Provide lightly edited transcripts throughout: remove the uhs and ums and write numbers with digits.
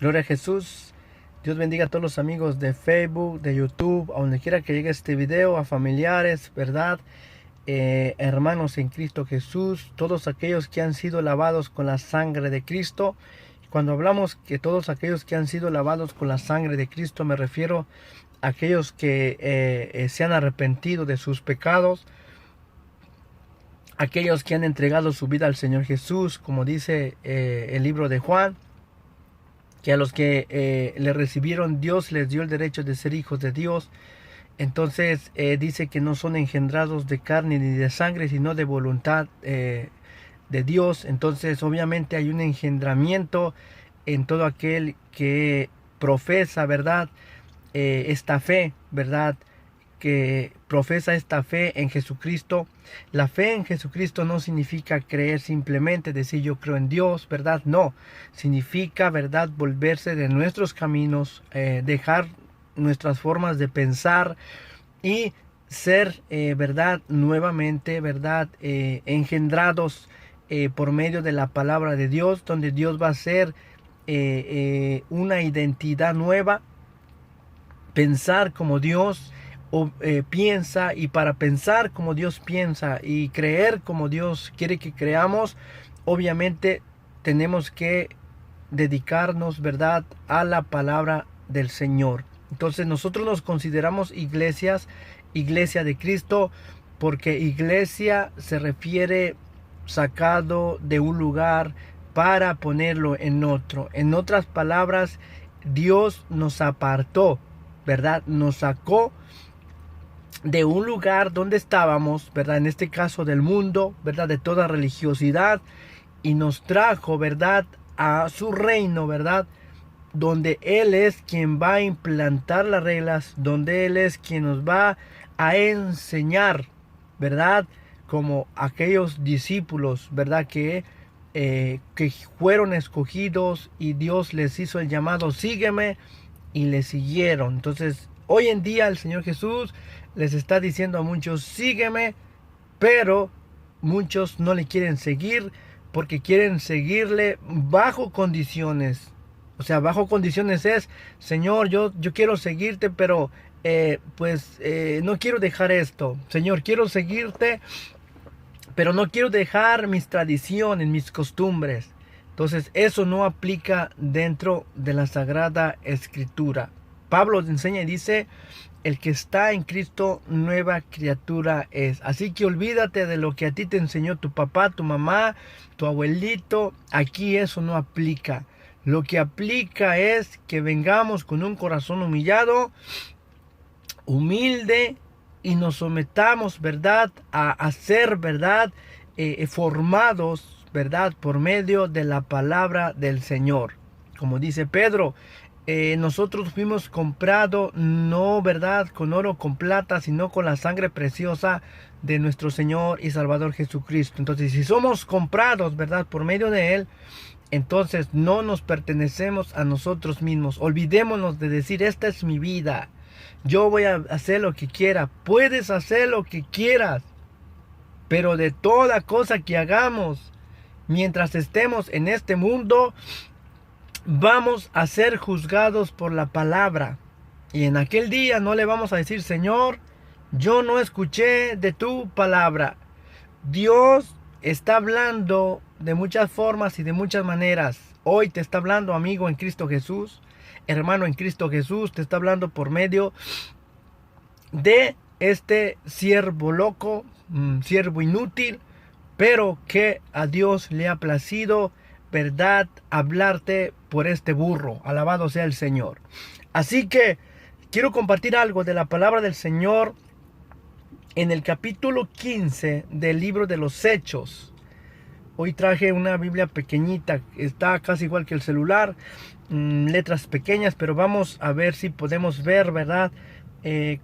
Gloria a Jesús. Dios bendiga a todos los amigos de Facebook, de YouTube, a donde quiera que llegue este video, a familiares, ¿verdad? Hermanos en Cristo Jesús, todos aquellos que han sido lavados con la sangre de Cristo. Cuando hablamos que todos aquellos que han sido lavados con la sangre de Cristo, me refiero a aquellos que se han arrepentido de sus pecados, aquellos que han entregado su vida al Señor Jesús, como dice el libro de Juan, que a los que le recibieron Dios les dio el derecho de ser hijos de Dios. Entonces dice que no son engendrados de carne ni de sangre, sino de voluntad de Dios. Entonces obviamente hay un engendramiento en todo aquel que profesa, ¿verdad? Esta fe, ¿verdad? Que profesa esta fe en Jesucristo. La fe en Jesucristo no significa creer simplemente, decir yo creo en Dios, ¿verdad? No, significa, ¿verdad? Volverse de nuestros caminos, dejar nuestras formas de pensar y ser, ¿verdad? Nuevamente, ¿verdad? Engendrados por medio de la palabra de Dios, donde Dios va a ser una identidad nueva, pensar como Dios piensa, y para pensar como Dios piensa y creer como Dios quiere que creamos, obviamente tenemos que dedicarnos, ¿verdad?, a la palabra del Señor. Entonces nosotros nos consideramos iglesia de Cristo, porque iglesia se refiere sacado de un lugar para ponerlo en otro. En otras palabras, Dios nos apartó, ¿verdad? Nos sacó de un lugar donde estábamos, ¿verdad? En este caso del mundo, ¿verdad? De toda religiosidad, y nos trajo, ¿verdad?, a su reino, ¿verdad? Donde Él es quien va a implantar las reglas, donde Él es quien nos va a enseñar, ¿verdad? Como aquellos discípulos, ¿verdad? Que fueron escogidos y Dios les hizo el llamado, sígueme, y le siguieron. Entonces, hoy en día el Señor Jesús les está diciendo a muchos, sígueme, pero muchos no le quieren seguir porque quieren seguirle bajo condiciones. O sea, bajo condiciones es, Señor, yo quiero seguirte, pero no quiero dejar esto. Señor, quiero seguirte, pero no quiero dejar mis tradiciones, mis costumbres. Entonces eso no aplica dentro de la Sagrada Escritura. Pablo enseña y dice, el que está en Cristo, nueva criatura es. Así que olvídate de lo que a ti te enseñó tu papá, tu mamá, tu abuelito. Aquí eso no aplica. Lo que aplica es que vengamos con un corazón humillado, humilde, y nos sometamos, ¿verdad?, a ser, ¿verdad?, formados, ¿verdad?, por medio de la palabra del Señor. Como dice Pedro, nosotros fuimos comprados, no, ¿verdad?, con oro, con plata, sino con la sangre preciosa de nuestro Señor y Salvador Jesucristo. Entonces, si somos comprados, ¿verdad?, por medio de Él, entonces no nos pertenecemos a nosotros mismos. Olvidémonos de decir, esta es mi vida, yo voy a hacer lo que quiera. Puedes hacer lo que quieras, pero de toda cosa que hagamos, mientras estemos en este mundo, vamos a ser juzgados por la palabra. Y en aquel día no le vamos a decir, Señor, yo no escuché de tu palabra. Dios está hablando de muchas formas y de muchas maneras. Hoy te está hablando, amigo en Cristo Jesús, hermano en Cristo Jesús, te está hablando por medio de este siervo loco, siervo inútil, pero que a Dios le ha placido, ¿verdad?, hablarte por este burro. Alabado sea el Señor. Así que quiero compartir algo de la palabra del Señor en el capítulo 15 del libro de los Hechos. Hoy traje una Biblia pequeñita, está casi igual que el celular, letras pequeñas, pero vamos a ver si podemos ver, ¿verdad?,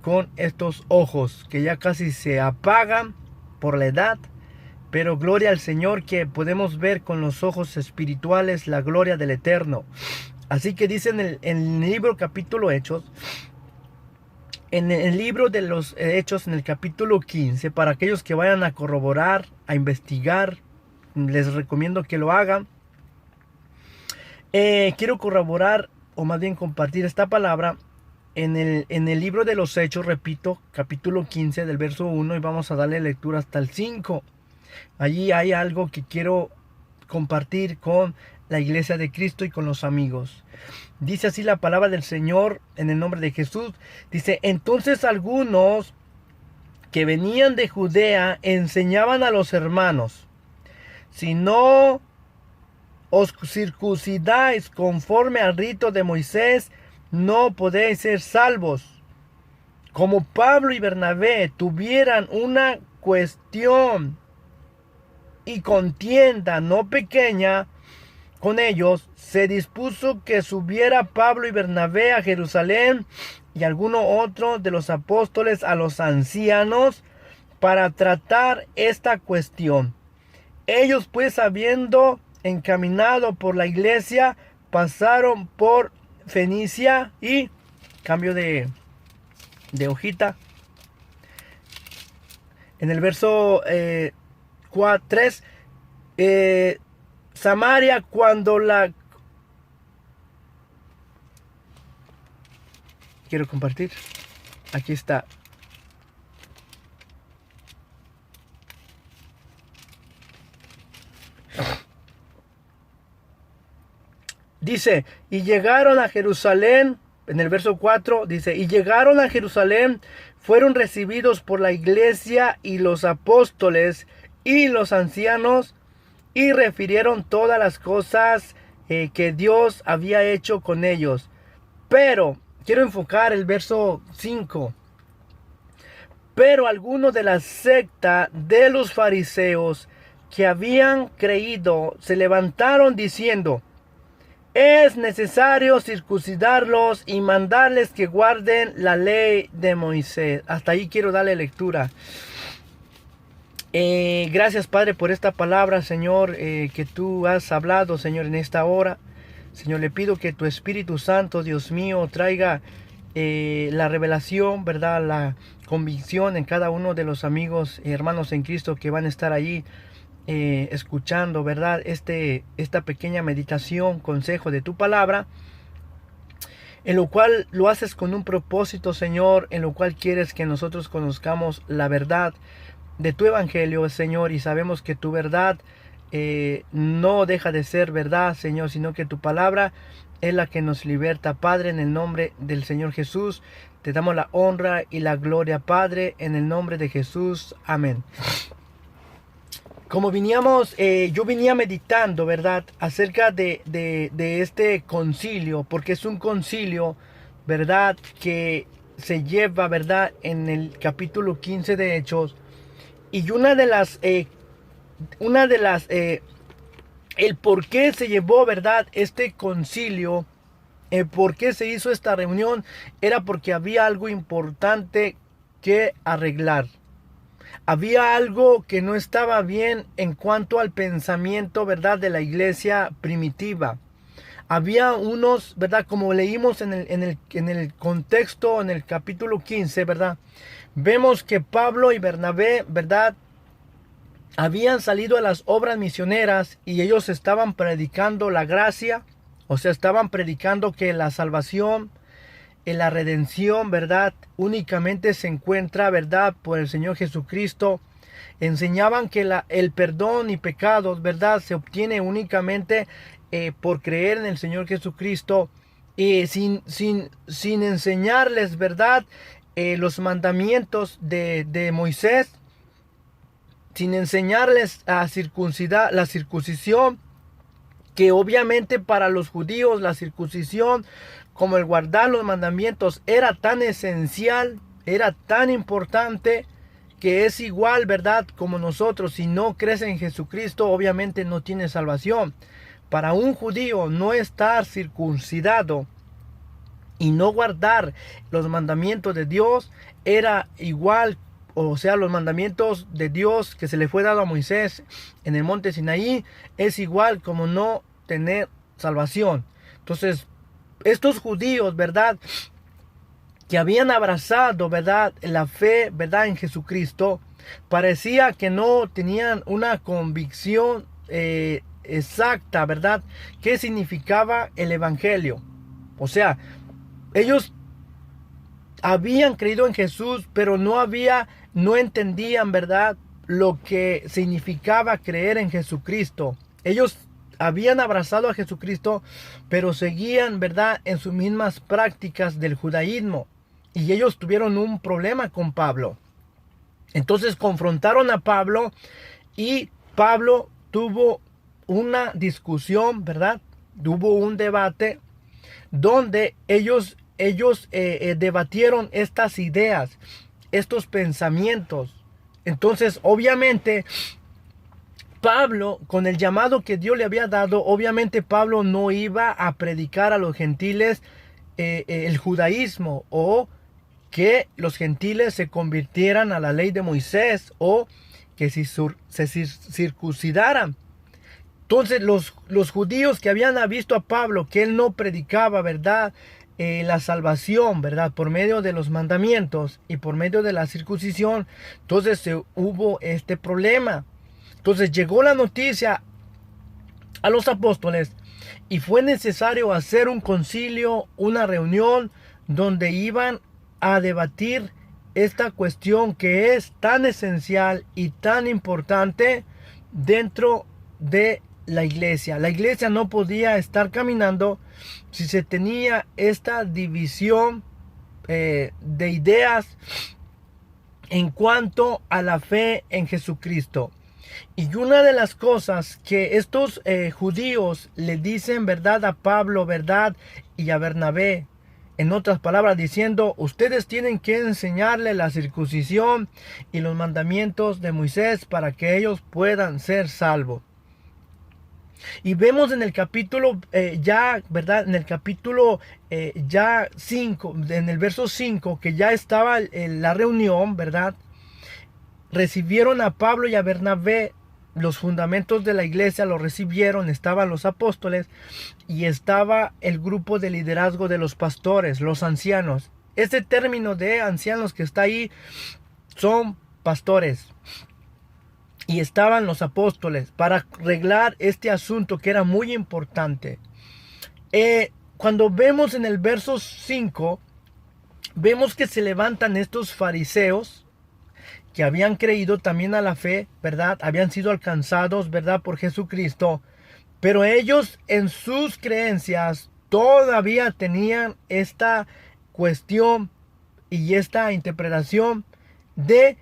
con estos ojos que ya casi se apagan por la edad, pero gloria al Señor que podemos ver con los ojos espirituales la gloria del Eterno. Así que dice en el libro capítulo Hechos, en el libro de los Hechos, en el capítulo 15, para aquellos que vayan a corroborar, a investigar, les recomiendo que lo hagan. Quiero corroborar, o más bien compartir esta palabra en el libro de los Hechos, repito, capítulo 15 del verso 1, y vamos a darle lectura hasta el 5. Allí hay algo que quiero compartir con la iglesia de Cristo y con los amigos. Dice así la palabra del Señor en el nombre de Jesús. Dice: entonces algunos que venían de Judea enseñaban a los hermanos: si no os circuncidáis conforme al rito de Moisés, no podéis ser salvos. Como Pablo y Bernabé tuvieran una cuestión y contienda no pequeña con ellos, se dispuso que subiera Pablo y Bernabé a Jerusalén y alguno otro de los apóstoles a los ancianos para tratar esta cuestión. Ellos pues, habiendo encaminado por la iglesia, pasaron por Fenicia y, cambio de hojita, en el verso 3, Samaria, cuando la... Quiero compartir. Aquí está. Dice: y llegaron a Jerusalén, en el verso 4, dice: y llegaron a Jerusalén, fueron recibidos por la iglesia y los apóstoles y los ancianos, y refirieron todas las cosas que Dios había hecho con ellos. Pero, quiero enfocar el verso 5. Pero algunos de la secta de los fariseos que habían creído se levantaron diciendo: es necesario circuncidarlos y mandarles que guarden la ley de Moisés. Hasta ahí quiero darle lectura. Gracias, Padre, por esta palabra, Señor, que tú has hablado, Señor, en esta hora. Señor, le pido que tu Espíritu Santo, Dios mío, traiga la revelación, ¿verdad? La convicción en cada uno de los amigos y hermanos en Cristo que van a estar allí escuchando, ¿verdad? Esta pequeña meditación, consejo de tu palabra, en lo cual lo haces con un propósito, Señor, en lo cual quieres que nosotros conozcamos la verdad de tu evangelio, Señor, y sabemos que tu verdad no deja de ser verdad, Señor, sino que tu palabra es la que nos liberta. Padre, en el nombre del Señor Jesús, te damos la honra y la gloria, Padre, en el nombre de Jesús. Amén. Como yo venía meditando, ¿verdad?, acerca de este concilio, porque es un concilio, ¿verdad?, que se lleva, ¿verdad?, en el capítulo 15 de Hechos. Y el por qué se llevó, ¿verdad?, este concilio, el por qué se hizo esta reunión, era porque había algo importante que arreglar. Había algo que no estaba bien en cuanto al pensamiento, ¿verdad?, de la iglesia primitiva. Había unos, ¿verdad?, como leímos en el contexto, en el capítulo 15, ¿verdad?, vemos que Pablo y Bernabé, ¿verdad?, habían salido a las obras misioneras y ellos estaban predicando la gracia, o sea, estaban predicando que la salvación, en la redención, ¿verdad?, únicamente se encuentra, ¿verdad?, por el Señor Jesucristo. Enseñaban que el perdón y pecados, ¿verdad?, se obtiene únicamente por creer en el Señor Jesucristo, sin enseñarles, ¿verdad?, los mandamientos de Moisés, sin enseñarles a circuncidar, la circuncisión, que obviamente para los judíos la circuncisión, como el guardar los mandamientos, era tan esencial, era tan importante, que es igual, ¿verdad?, como nosotros. Si no crees en Jesucristo, obviamente no tienes salvación. Para un judío no estar circuncidado y no guardar los mandamientos de Dios era igual, o sea, los mandamientos de Dios que se le fue dado a Moisés en el monte Sinaí, es igual como no tener salvación. Entonces, estos judíos, ¿verdad?, que habían abrazado, ¿verdad?, la fe, ¿verdad?, en Jesucristo, parecía que no tenían una convicción exacta, ¿verdad? ¿Qué significaba el evangelio? O sea, ellos habían creído en Jesús, pero no entendían, ¿verdad?, lo que significaba creer en Jesucristo. Ellos habían abrazado a Jesucristo, pero seguían, ¿verdad?, en sus mismas prácticas del judaísmo. Y ellos tuvieron un problema con Pablo. Entonces confrontaron a Pablo y Pablo tuvo una discusión, ¿verdad? Hubo un debate donde ellos debatieron estas ideas, estos pensamientos. Entonces, obviamente, Pablo, con el llamado que Dios le había dado, obviamente Pablo no iba a predicar a los gentiles el judaísmo, o que los gentiles se convirtieran a la ley de Moisés, o que se circuncidaran. Entonces los judíos que habían visto a Pablo que él no predicaba, ¿verdad?, la salvación, ¿verdad?, por medio de los mandamientos y por medio de la circuncisión, entonces hubo este problema. Entonces llegó la noticia a los apóstoles y fue necesario hacer un concilio, una reunión donde iban a debatir esta cuestión que es tan esencial y tan importante dentro de la iglesia. La iglesia no podía estar caminando si se tenía esta división de ideas en cuanto a la fe en Jesucristo. Y una de las cosas que estos judíos le dicen, ¿verdad?, a Pablo, ¿verdad?, y a Bernabé, en otras palabras, diciendo: ustedes tienen que enseñarle la circuncisión y los mandamientos de Moisés para que ellos puedan ser salvos. Y vemos en el capítulo ¿verdad?, en el capítulo 5, en el verso 5, que ya estaba la reunión, ¿verdad? Recibieron a Pablo y a Bernabé, los fundamentos de la iglesia los recibieron, estaban los apóstoles y estaba el grupo de liderazgo de los pastores, los ancianos. Este término de ancianos que está ahí son pastores. Y estaban los apóstoles para arreglar este asunto que era muy importante. Cuando vemos en el verso 5, vemos que se levantan estos fariseos que habían creído también a la fe, ¿verdad? Habían sido alcanzados, ¿verdad?, por Jesucristo. Pero ellos en sus creencias todavía tenían esta cuestión y esta interpretación de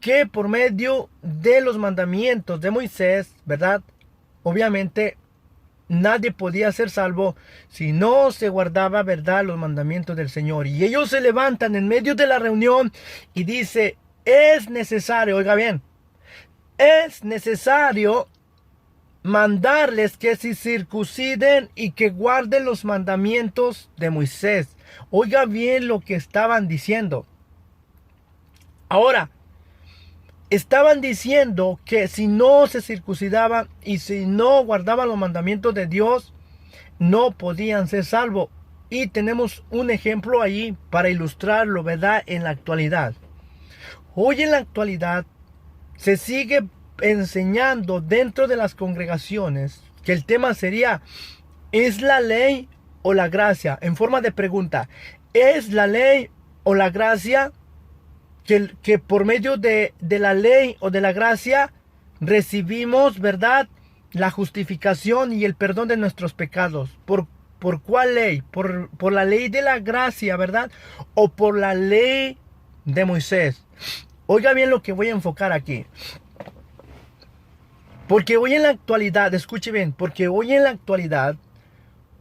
que por medio de los mandamientos de Moisés, ¿verdad?, obviamente nadie podía ser salvo si no se guardaba, ¿verdad?, los mandamientos del Señor. Y ellos se levantan en medio de la reunión y dice: es necesario, oiga bien, es necesario mandarles que se circunciden y que guarden los mandamientos de Moisés. Oiga bien lo que estaban diciendo. Ahora, estaban diciendo que si no se circuncidaban y si no guardaban los mandamientos de Dios, no podían ser salvos. Y tenemos un ejemplo ahí para ilustrarlo, ¿verdad?, en la actualidad. Hoy en la actualidad se sigue enseñando dentro de las congregaciones que el tema sería: ¿es la ley o la gracia? En forma de pregunta, ¿es la ley o la gracia? Que por medio de la ley o de la gracia recibimos, ¿verdad?, la justificación y el perdón de nuestros pecados. ¿Por cuál ley? ¿Por la ley de la gracia, verdad?, o por la ley de Moisés. Oiga bien lo que voy a enfocar aquí. Porque hoy en la actualidad, escuche bien, porque hoy en la actualidad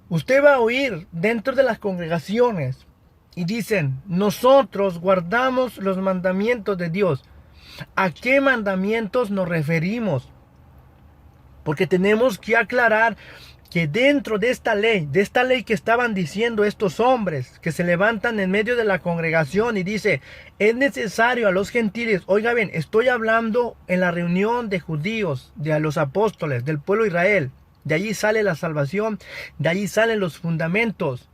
usted va a oír dentro de las congregaciones y dicen: nosotros guardamos los mandamientos de Dios. ¿A qué mandamientos nos referimos? Porque tenemos que aclarar que dentro de esta ley que estaban diciendo estos hombres que se levantan en medio de la congregación y dice: es necesario a los gentiles. Oiga bien, estoy hablando en la reunión de judíos, de los apóstoles, del pueblo de Israel. De allí sale la salvación, de allí salen los fundamentos.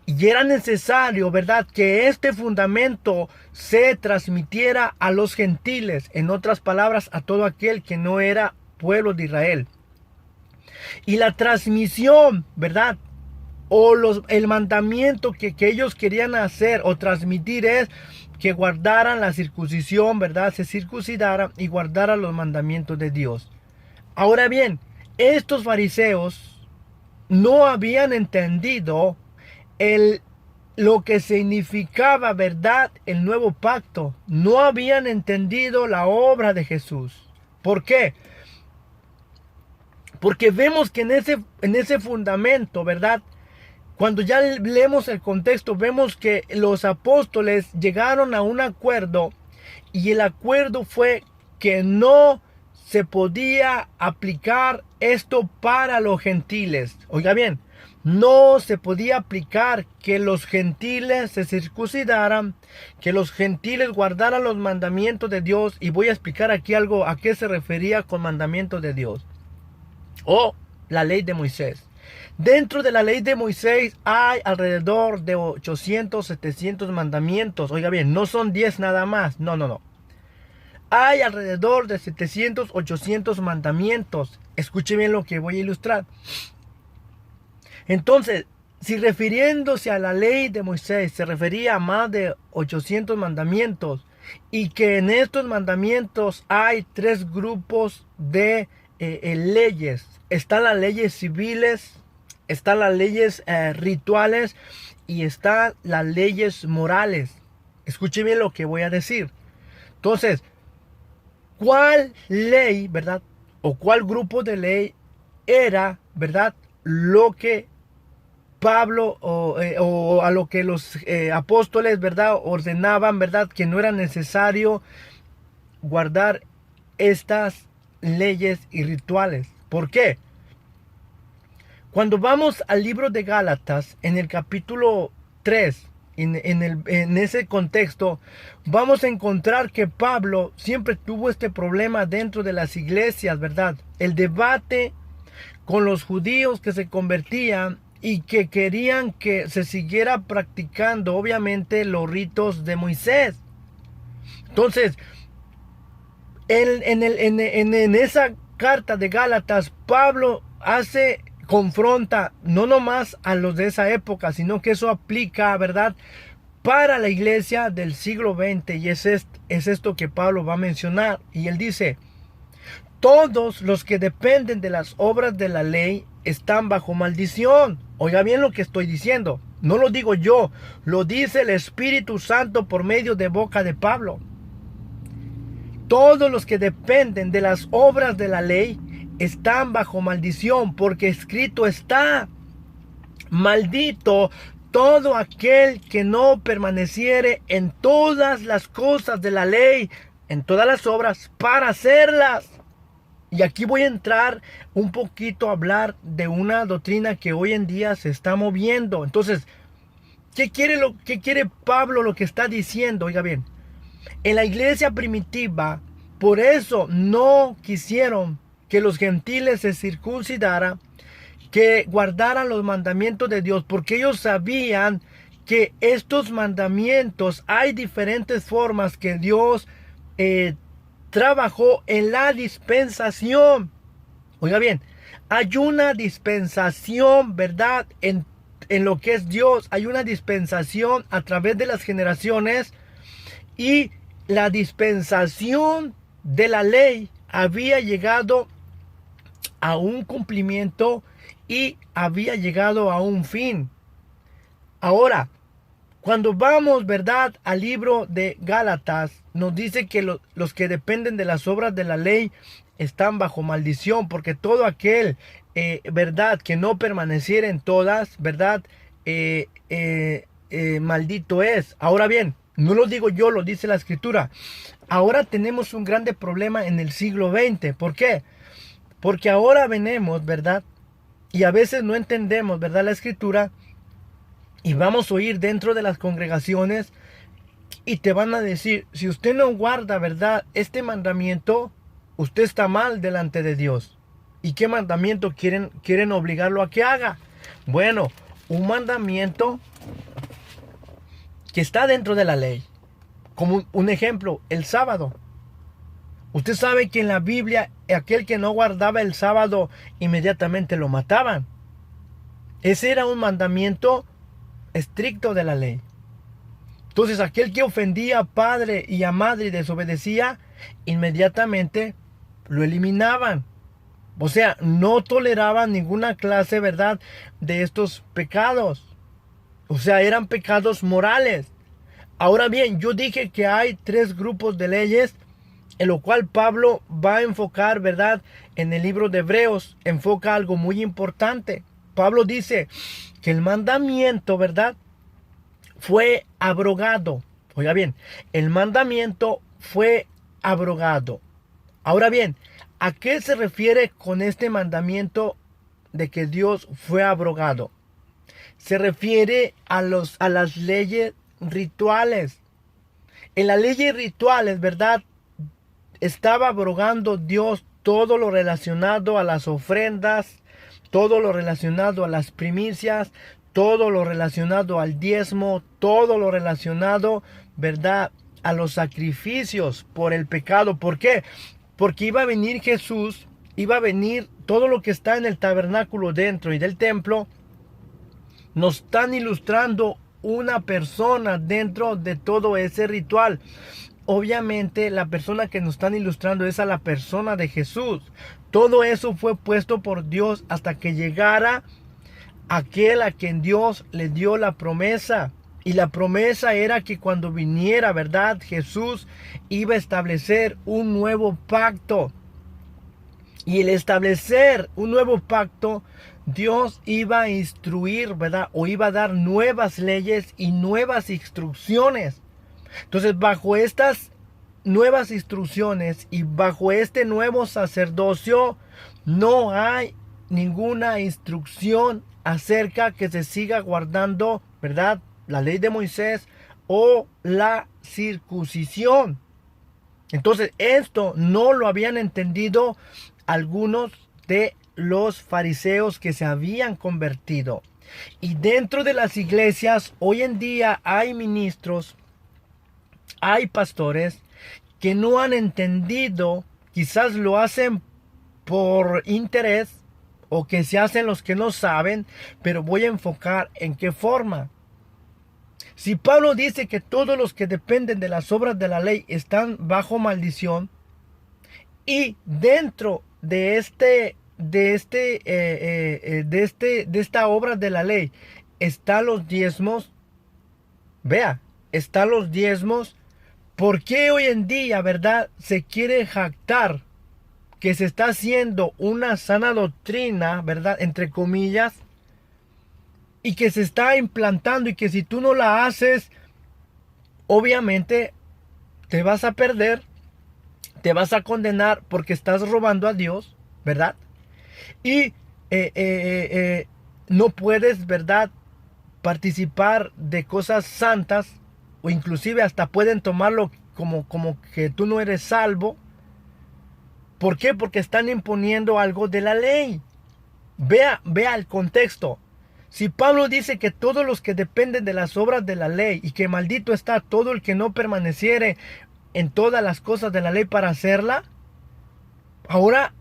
Y era necesario, ¿verdad?, que este fundamento se transmitiera a los gentiles. En otras palabras, a todo aquel que no era pueblo de Israel. Y la transmisión, ¿verdad? O el mandamiento que ellos querían hacer o transmitir es que guardaran la circuncisión, ¿verdad? Se circuncidaran y guardaran los mandamientos de Dios. Ahora bien, estos fariseos no habían entendido lo que significaba, ¿verdad?, el nuevo pacto. No habían entendido la obra de Jesús. ¿Por qué? Porque vemos que en ese fundamento, ¿verdad?, cuando ya leemos el contexto, vemos que los apóstoles llegaron a un acuerdo y el acuerdo fue que no se podía aplicar esto para los gentiles. Oiga bien, no se podía aplicar que los gentiles se circuncidaran, que los gentiles guardaran los mandamientos de Dios. Y voy a explicar aquí algo a qué se refería con mandamientos de Dios o la ley de Moisés. Dentro de la ley de Moisés hay alrededor de 800, 700 mandamientos. Oiga bien, no son 10 nada más. No. Hay alrededor de 700, 800 mandamientos. Escuche bien lo que voy a ilustrar. Entonces, si refiriéndose a la ley de Moisés se refería a más de 800 mandamientos y que en estos mandamientos hay 3 grupos de leyes. Están las leyes civiles, están las leyes rituales y están las leyes morales. Escuche bien lo que voy a decir. Entonces, ¿cuál ley, verdad? O cuál grupo de ley era, verdad, lo que Pablo o a lo que los apóstoles, verdad, ordenaban, verdad, que no era necesario guardar estas leyes y rituales? ¿Por qué? Cuando vamos al libro de Gálatas, en el capítulo 3, en ese contexto, vamos a encontrar que Pablo siempre tuvo este problema dentro de las iglesias, ¿verdad? El debate con los judíos que se convertían y que querían que se siguiera practicando, obviamente, los ritos de Moisés. Entonces, en esa carta de Gálatas, Pablo confronta no nomás a los de esa época, sino que eso aplica, ¿verdad?, para la iglesia del siglo XX. Y es esto que Pablo va a mencionar. Y él dice: todos los que dependen de las obras de la ley están bajo maldición. Oiga bien lo que estoy diciendo. No lo digo yo, lo dice el Espíritu Santo por medio de boca de Pablo. Todos los que dependen de las obras de la ley están bajo maldición, porque escrito está: maldito todo aquel que no permaneciere en todas las cosas de la ley, en todas las obras, para hacerlas. Y aquí voy a entrar un poquito a hablar de una doctrina que hoy en día se está moviendo. Entonces, ¿qué quiere Pablo lo que está diciendo? Oiga bien, en la iglesia primitiva, por eso no quisieron que los gentiles se circuncidaran, que guardaran los mandamientos de Dios, porque ellos sabían que estos mandamientos hay diferentes formas que Dios trabajó en la dispensación. Oiga bien, hay una dispensación, ¿verdad?, en lo que es Dios. Hay una dispensación a través de las generaciones, y la dispensación de la ley había llegado a un cumplimiento y había llegado a un fin. Ahora, cuando vamos, ¿verdad?, al libro de Gálatas, nos dice que los que dependen de las obras de la ley están bajo maldición, porque todo aquel, ¿verdad?, que no permaneciera en todas, ¿verdad?, maldito es. Ahora bien, no lo digo yo, lo dice la Escritura. Ahora tenemos un grande problema en el siglo XX. ¿Por qué? Porque ahora venimos, ¿verdad?, y a veces no entendemos, ¿verdad?, la Escritura. Y vamos a oír dentro de las congregaciones y te van a decir: si usted no guarda, ¿verdad?, este mandamiento, usted está mal delante de Dios. ¿Y qué mandamiento quieren obligarlo a que haga? Bueno, un mandamiento que está dentro de la ley. Como un ejemplo, el sábado. Usted sabe que en la Biblia, aquel que no guardaba el sábado, inmediatamente lo mataban. Ese era un mandamiento estricto de la ley. Entonces, aquel que ofendía a padre y a madre y desobedecía, inmediatamente lo eliminaban. O sea, no toleraban ninguna clase, ¿verdad?, de estos pecados. O sea, eran pecados morales. Ahora bien, yo dije que hay 3 grupos de leyes en lo cual Pablo va a enfocar, ¿verdad? En el libro de Hebreos enfoca algo muy importante. Pablo dice que el mandamiento, ¿verdad?, fue abrogado. Oiga bien, el mandamiento fue abrogado. Ahora bien, ¿a qué se refiere con este mandamiento de que Dios fue abrogado? Se refiere a las leyes rituales. En las leyes rituales, ¿verdad?, estaba abrogando Dios todo lo relacionado a las ofrendas, todo lo relacionado a las primicias, todo lo relacionado al diezmo, todo lo relacionado, ¿verdad?, a los sacrificios por el pecado. ¿Por qué? Porque iba a venir Jesús, iba a venir todo lo que está en el tabernáculo dentro y del templo. Nos están ilustrando una persona dentro de todo ese ritual. Obviamente la persona que nos están ilustrando es a la persona de Jesús. Todo eso fue puesto por Dios hasta que llegara aquel a quien Dios le dio la promesa. Y la promesa era que cuando viniera, ¿verdad?, Jesús iba a establecer un nuevo pacto. Y el establecer un nuevo pacto, Dios iba a instruir, ¿verdad?, o iba a dar nuevas leyes y nuevas instrucciones. Entonces, bajo estas nuevas instrucciones y bajo este nuevo sacerdocio, no hay ninguna instrucción acerca que se siga guardando, ¿verdad?, la ley de Moisés o la circuncisión. Entonces, esto no lo habían entendido algunos de los fariseos que se habían convertido. Y dentro de las iglesias, hoy en día hay ministros, hay pastores que no han entendido, quizás lo hacen por interés o que se hacen los que no saben, pero voy a enfocar en qué forma. Si Pablo dice que todos los que dependen de las obras de la ley están bajo maldición, y dentro de esta obra de la ley están los diezmos, vea, están los diezmos. ¿Por qué hoy en día, verdad, se quiere jactar que se está haciendo una sana doctrina, verdad, entre comillas, y que se está implantando y que si tú no la haces, obviamente te vas a perder, te vas a condenar porque estás robando a Dios, ¿verdad? Y no puedes, ¿verdad?, participar de cosas santas, o inclusive hasta pueden tomarlo como que tú no eres salvo. ¿Por qué? Porque están imponiendo algo de la ley. Vea el contexto. Si Pablo dice que todos los que dependen de las obras de la ley y que maldito está todo el que no permaneciere en todas las cosas de la ley para hacerla, ahora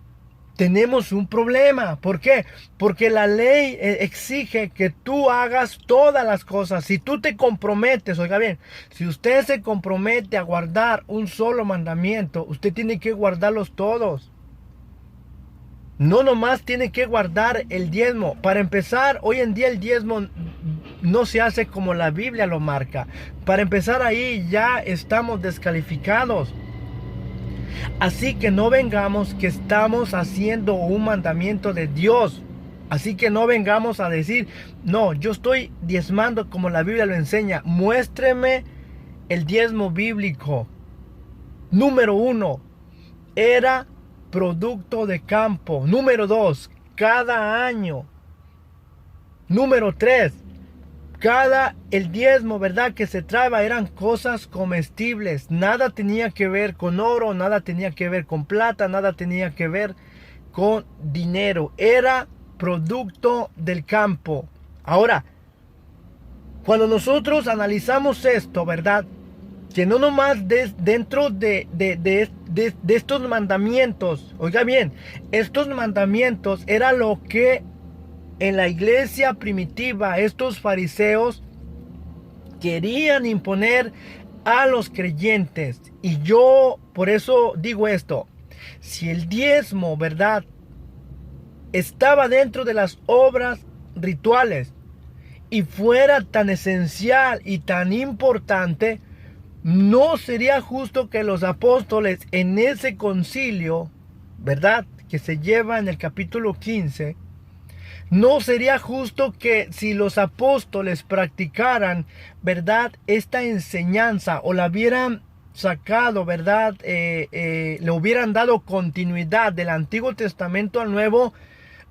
tenemos un problema. ¿Por qué? Porque la ley exige que tú hagas todas las cosas. Si tú te comprometes, oiga bien, si usted se compromete a guardar un solo mandamiento, usted tiene que guardarlos todos. No nomás tiene que guardar el diezmo. Para empezar, hoy en día el diezmo no se hace como la Biblia lo marca. Para empezar, ahí ya estamos descalificados. Así que no vengamos que estamos haciendo un mandamiento de Dios. Así que no vengamos a decir, no, yo estoy diezmando como la Biblia lo enseña. Muéstreme el diezmo bíblico. Número 1, era producto de campo. Número 2, cada año. Número 3, el diezmo, ¿verdad?, que se traía eran cosas comestibles. Nada tenía que ver con oro, nada tenía que ver con plata, nada tenía que ver con dinero. Era producto del campo. Ahora, cuando nosotros analizamos esto, ¿verdad?, que no nomás dentro de estos mandamientos, oiga bien, estos mandamientos era lo que en la iglesia primitiva estos fariseos querían imponer a los creyentes. Y yo por eso digo esto: si el diezmo, ¿verdad?, estaba dentro de las obras rituales y fuera tan esencial y tan importante, no sería justo que los apóstoles en ese concilio, ¿verdad?, que se lleva en el capítulo 15, no sería justo que si los apóstoles practicaran, ¿verdad?, esta enseñanza, o la hubieran sacado, ¿verdad?, le hubieran dado continuidad del Antiguo Testamento al Nuevo,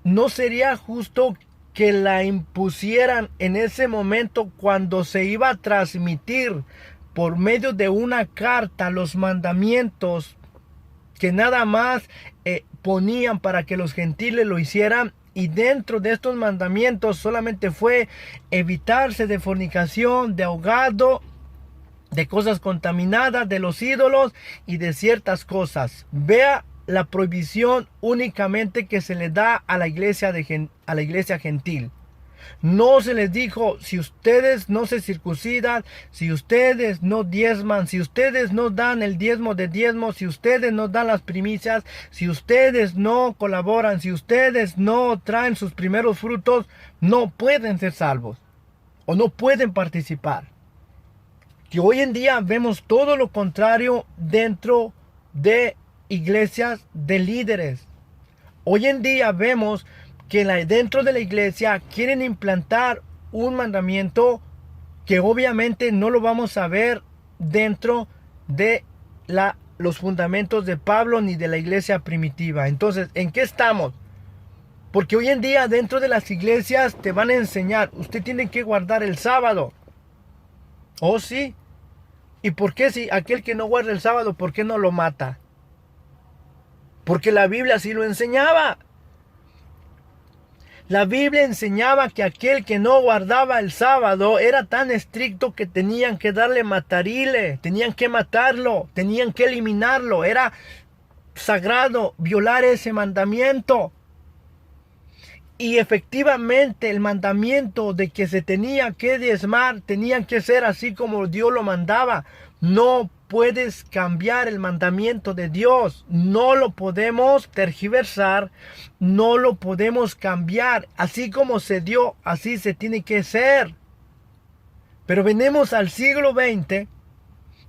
no sería justo que la impusieran en ese momento cuando se iba a transmitir por medio de una carta los mandamientos que nada más ponían para que los gentiles lo hicieran. Y dentro de estos mandamientos solamente fue evitarse de fornicación, de ahogado, de cosas contaminadas, de los ídolos y de ciertas cosas. Vea la prohibición únicamente que se le da a la iglesia gentil. No se les dijo: si ustedes no se circuncidan, si ustedes no diezman, si ustedes no dan el diezmo de diezmo, si ustedes no dan las primicias, si ustedes no colaboran, si ustedes no traen sus primeros frutos, no pueden ser salvos o no pueden participar. Que hoy en día vemos todo lo contrario dentro de iglesias de líderes. Hoy en día vemos que dentro de la iglesia quieren implantar un mandamiento que obviamente no lo vamos a ver dentro de los fundamentos de Pablo ni de la iglesia primitiva. Entonces, ¿en qué estamos? Porque hoy en día dentro de las iglesias te van a enseñar: usted tiene que guardar el sábado. ¿Oh, sí? ¿Y por qué si aquel que no guarda el sábado, por qué no lo mata? Porque la Biblia sí lo enseñaba. La Biblia enseñaba que aquel que no guardaba el sábado era tan estricto que tenían que darle matarile, tenían que matarlo, tenían que eliminarlo. Era sagrado violar ese mandamiento. Y efectivamente el mandamiento de que se tenía que diezmar tenía que ser así como Dios lo mandaba. No puedes cambiar el mandamiento de Dios. No lo podemos tergiversar. No lo podemos cambiar. Así como se dio, así se tiene que ser. Pero venimos al siglo XX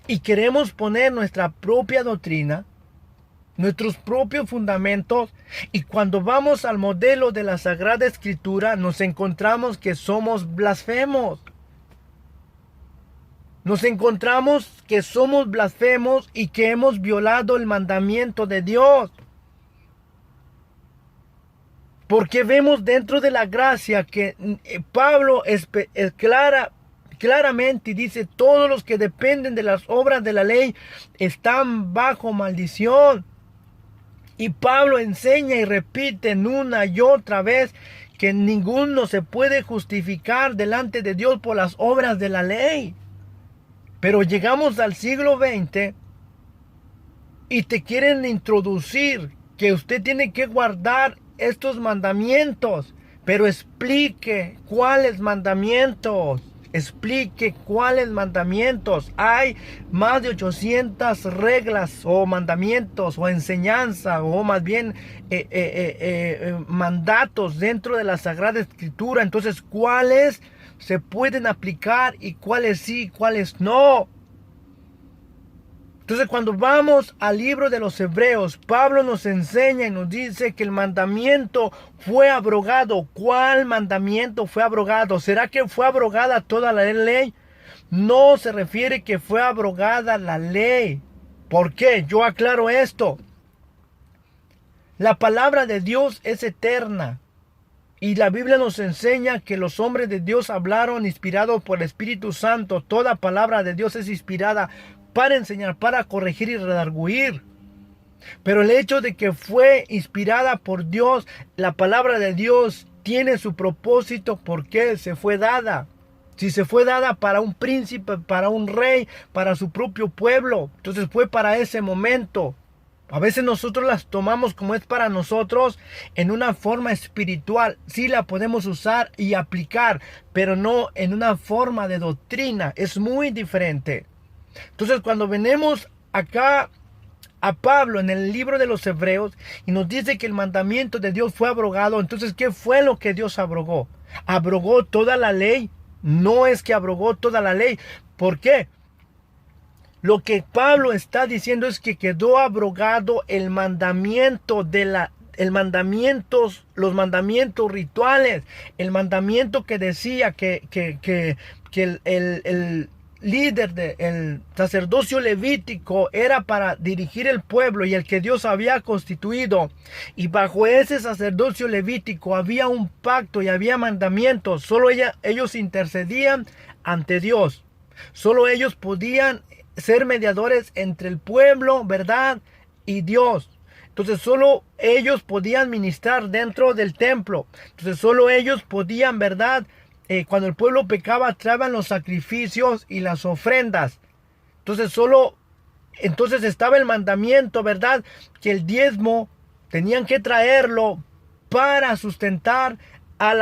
y queremos poner nuestra propia doctrina, nuestros propios fundamentos, y cuando vamos al modelo de la Sagrada Escritura nos encontramos que somos blasfemos. Nos encontramos que somos blasfemos y que hemos violado el mandamiento de Dios. Porque vemos dentro de la gracia que Pablo claramente dice: todos los que dependen de las obras de la ley están bajo maldición. Y Pablo enseña y repite una y otra vez que ninguno se puede justificar delante de Dios por las obras de la ley. Pero llegamos al siglo XX y te quieren introducir que usted tiene que guardar estos mandamientos. Pero explique cuáles mandamientos. Explique cuáles mandamientos. Hay más de 800 reglas o mandamientos o enseñanza, o más bien mandatos dentro de la Sagrada Escritura. Entonces, ¿cuáles se pueden aplicar y cuáles sí, cuáles no? Entonces, cuando vamos al libro de los Hebreos, Pablo nos enseña y nos dice que el mandamiento fue abrogado. ¿Cuál mandamiento fue abrogado? ¿Será que fue abrogada toda la ley? No se refiere que fue abrogada la ley. ¿Por qué? Yo aclaro esto. La palabra de Dios es eterna. Y la Biblia nos enseña que los hombres de Dios hablaron inspirados por el Espíritu Santo. Toda palabra de Dios es inspirada para enseñar, para corregir y redarguir. Pero el hecho de que fue inspirada por Dios, la palabra de Dios tiene su propósito porque se fue dada. Si se fue dada para un príncipe, para un rey, para su propio pueblo, entonces fue para ese momento. A veces nosotros las tomamos como es para nosotros en una forma espiritual. Sí la podemos usar y aplicar, pero no en una forma de doctrina. Es muy diferente. Entonces cuando venimos acá a Pablo en el libro de los Hebreos y nos dice que el mandamiento de Dios fue abrogado, entonces ¿qué fue lo que Dios abrogó? ¿Abrogó toda la ley? No es que abrogó toda la ley. ¿Por qué? Lo que Pablo está diciendo es que quedó abrogado el mandamiento los mandamientos rituales, el mandamiento que decía que el líder del sacerdocio levítico era para dirigir el pueblo y el que Dios había constituido, y bajo ese sacerdocio levítico había un pacto y había mandamientos. Solo ellos intercedían ante Dios, solo ellos podían ser mediadores entre el pueblo, ¿verdad?, y Dios. Entonces solo ellos podían ministrar dentro del templo. Entonces solo ellos podían, ¿verdad?, cuando el pueblo pecaba, traían los sacrificios y las ofrendas. Entonces estaba el mandamiento, ¿verdad?, que el diezmo tenían que traerlo para sustentar a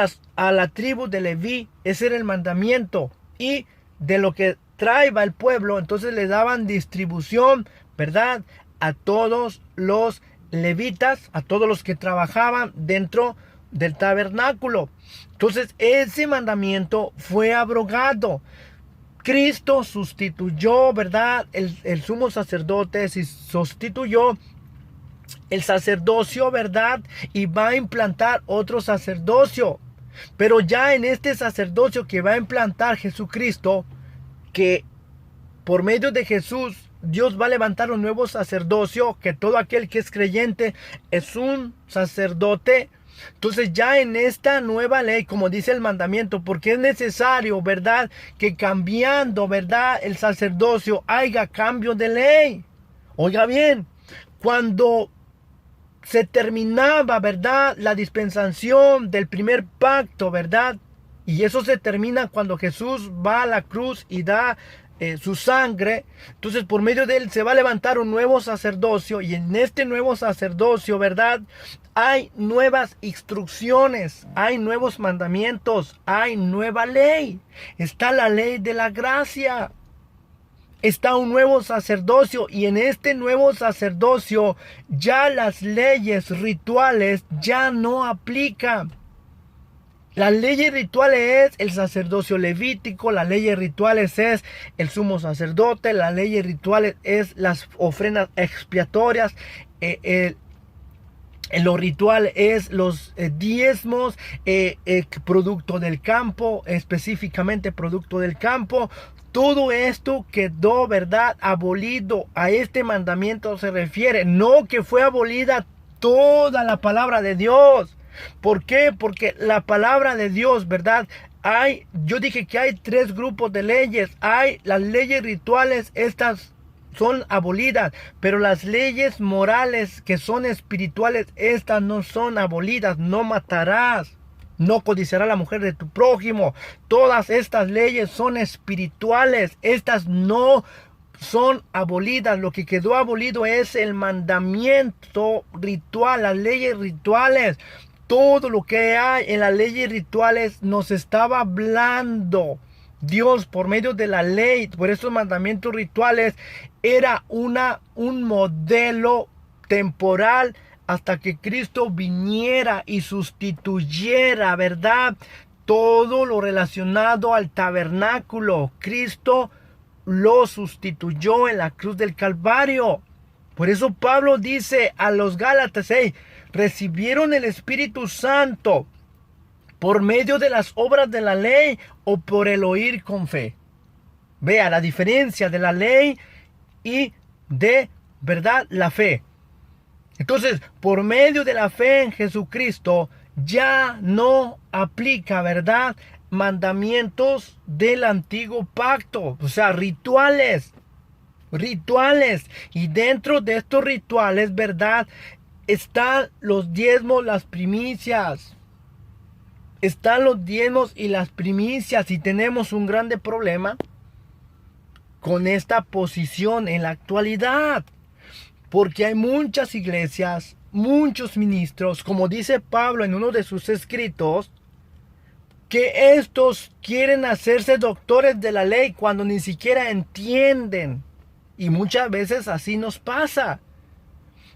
la tribu de Leví. Ese era el mandamiento. Y de lo que traía el pueblo, entonces le daban distribución, ¿verdad?, a todos los levitas, a todos los que trabajaban dentro del tabernáculo. Entonces ese mandamiento fue abrogado. Cristo sustituyó, ¿verdad?, el sumo sacerdote, sustituyó el sacerdocio, ¿verdad?, y va a implantar otro sacerdocio. Pero ya en este sacerdocio que va a implantar Jesucristo, que por medio de Jesús Dios va a levantar un nuevo sacerdocio, que todo aquel que es creyente es un sacerdote. Entonces ya en esta nueva ley, como dice el mandamiento, porque es necesario, ¿verdad?, que cambiando, ¿verdad?, el sacerdocio haya cambio de ley. Oiga bien, cuando se terminaba, ¿verdad?, la dispensación del primer pacto, ¿verdad?, y eso se termina cuando Jesús va a la cruz y da su sangre. Entonces por medio de él se va a levantar un nuevo sacerdocio, y en este nuevo sacerdocio, ¿verdad?, hay nuevas instrucciones, hay nuevos mandamientos, hay nueva ley. Está la ley de la gracia. Está un nuevo sacerdocio, y en este nuevo sacerdocio ya las leyes rituales ya no aplican. Las leyes rituales es el sacerdocio levítico, las leyes rituales es el sumo sacerdote, las leyes rituales es las ofrendas expiatorias, lo ritual es los diezmos, producto del campo, específicamente producto del campo. Todo esto quedó, ¿verdad?, abolido. A este mandamiento se refiere, no que fue abolida toda la palabra de Dios. ¿Por qué? Porque la palabra de Dios, ¿verdad?, yo dije que hay 3 grupos de leyes. Hay las leyes rituales, estas son abolidas, pero las leyes morales que son espirituales, estas no son abolidas. No matarás, no codiciarás a la mujer de tu prójimo. Todas estas leyes son espirituales, estas no son abolidas. Lo que quedó abolido es el mandamiento ritual, las leyes rituales. Todo lo que hay en las leyes rituales nos estaba hablando Dios por medio de la ley, por esos mandamientos rituales. Era un modelo temporal hasta que Cristo viniera y sustituyera, ¿verdad?, todo lo relacionado al tabernáculo. Cristo lo sustituyó en la cruz del Calvario. Por eso Pablo dice a los Gálatas: hey, recibieron el Espíritu Santo por medio de las obras de la ley o por el oír con fe. Vea la diferencia de la ley y de, ¿verdad?, la fe. Entonces, por medio de la fe en Jesucristo ya no aplica, ¿verdad?, mandamientos del antiguo pacto, o sea, rituales. Y dentro de estos rituales, ¿verdad?, están los diezmos, las primicias. están los diezmos y las primicias, y tenemos un grande problema con esta posición en la actualidad, porque hay muchas iglesias, muchos ministros, como dice Pablo en uno de sus escritos, que estos quieren hacerse doctores de la ley cuando ni siquiera entienden, y muchas veces así nos pasa.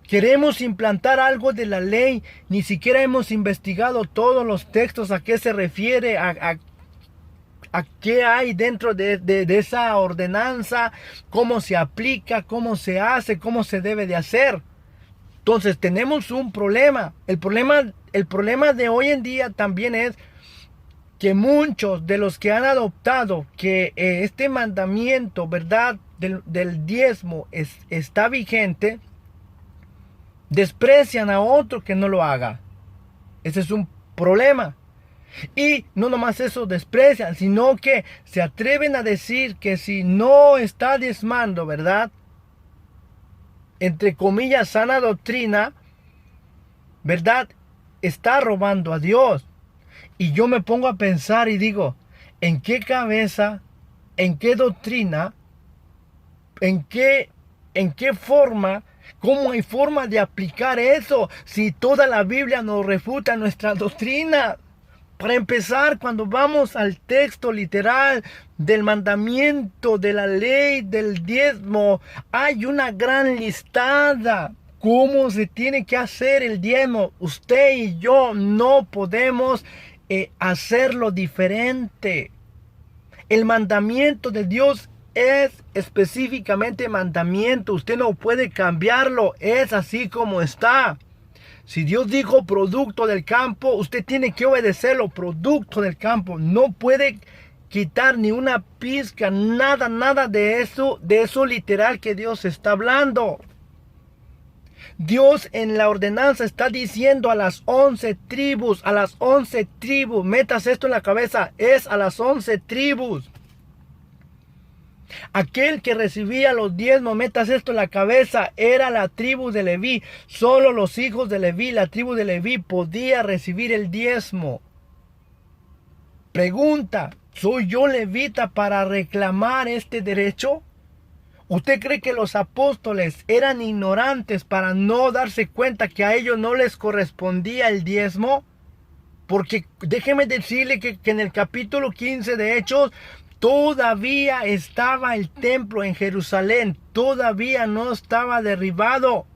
Queremos implantar algo de la ley, ni siquiera hemos investigado todos los textos, a qué se refiere, a qué hay dentro de esa ordenanza, cómo se aplica, cómo se hace, cómo se debe de hacer. Entonces tenemos un problema. El problema de hoy en día también es que muchos de los que han adoptado que este mandamiento, ¿verdad?, del diezmo está vigente, desprecian a otro que no lo haga. Ese es un problema. Y no nomás eso desprecian, sino que se atreven a decir que si no está diezmando, ¿verdad?, entre comillas, sana doctrina, ¿verdad?, está robando a Dios. Y yo me pongo a pensar y digo, ¿en qué cabeza, en qué doctrina, en qué forma, cómo hay forma de aplicar eso si toda la Biblia nos refuta nuestra doctrina? Para empezar, cuando vamos al texto literal del mandamiento, de la ley, del diezmo, hay una gran listada. ¿Cómo se tiene que hacer el diezmo? Usted y yo no podemos hacerlo diferente. El mandamiento de Dios es específicamente mandamiento. Usted no puede cambiarlo. Es así como está. Si Dios dijo producto del campo, usted tiene que obedecerlo, producto del campo. No puede quitar ni una pizca, nada de eso literal que Dios está hablando. Dios en la ordenanza está diciendo a las 11 tribus, metas esto en la cabeza, es a las 11 tribus. Aquel que recibía los diezmos, metas esto en la cabeza, era la tribu de Leví. Solo los hijos de Leví, la tribu de Leví, podía recibir el diezmo. Pregunta, ¿soy yo levita para reclamar este derecho? ¿Usted cree que los apóstoles eran ignorantes para no darse cuenta que a ellos no les correspondía el diezmo? Porque déjeme decirle que en el capítulo 15 de Hechos, todavía estaba el templo en Jerusalén, todavía no estaba derribado.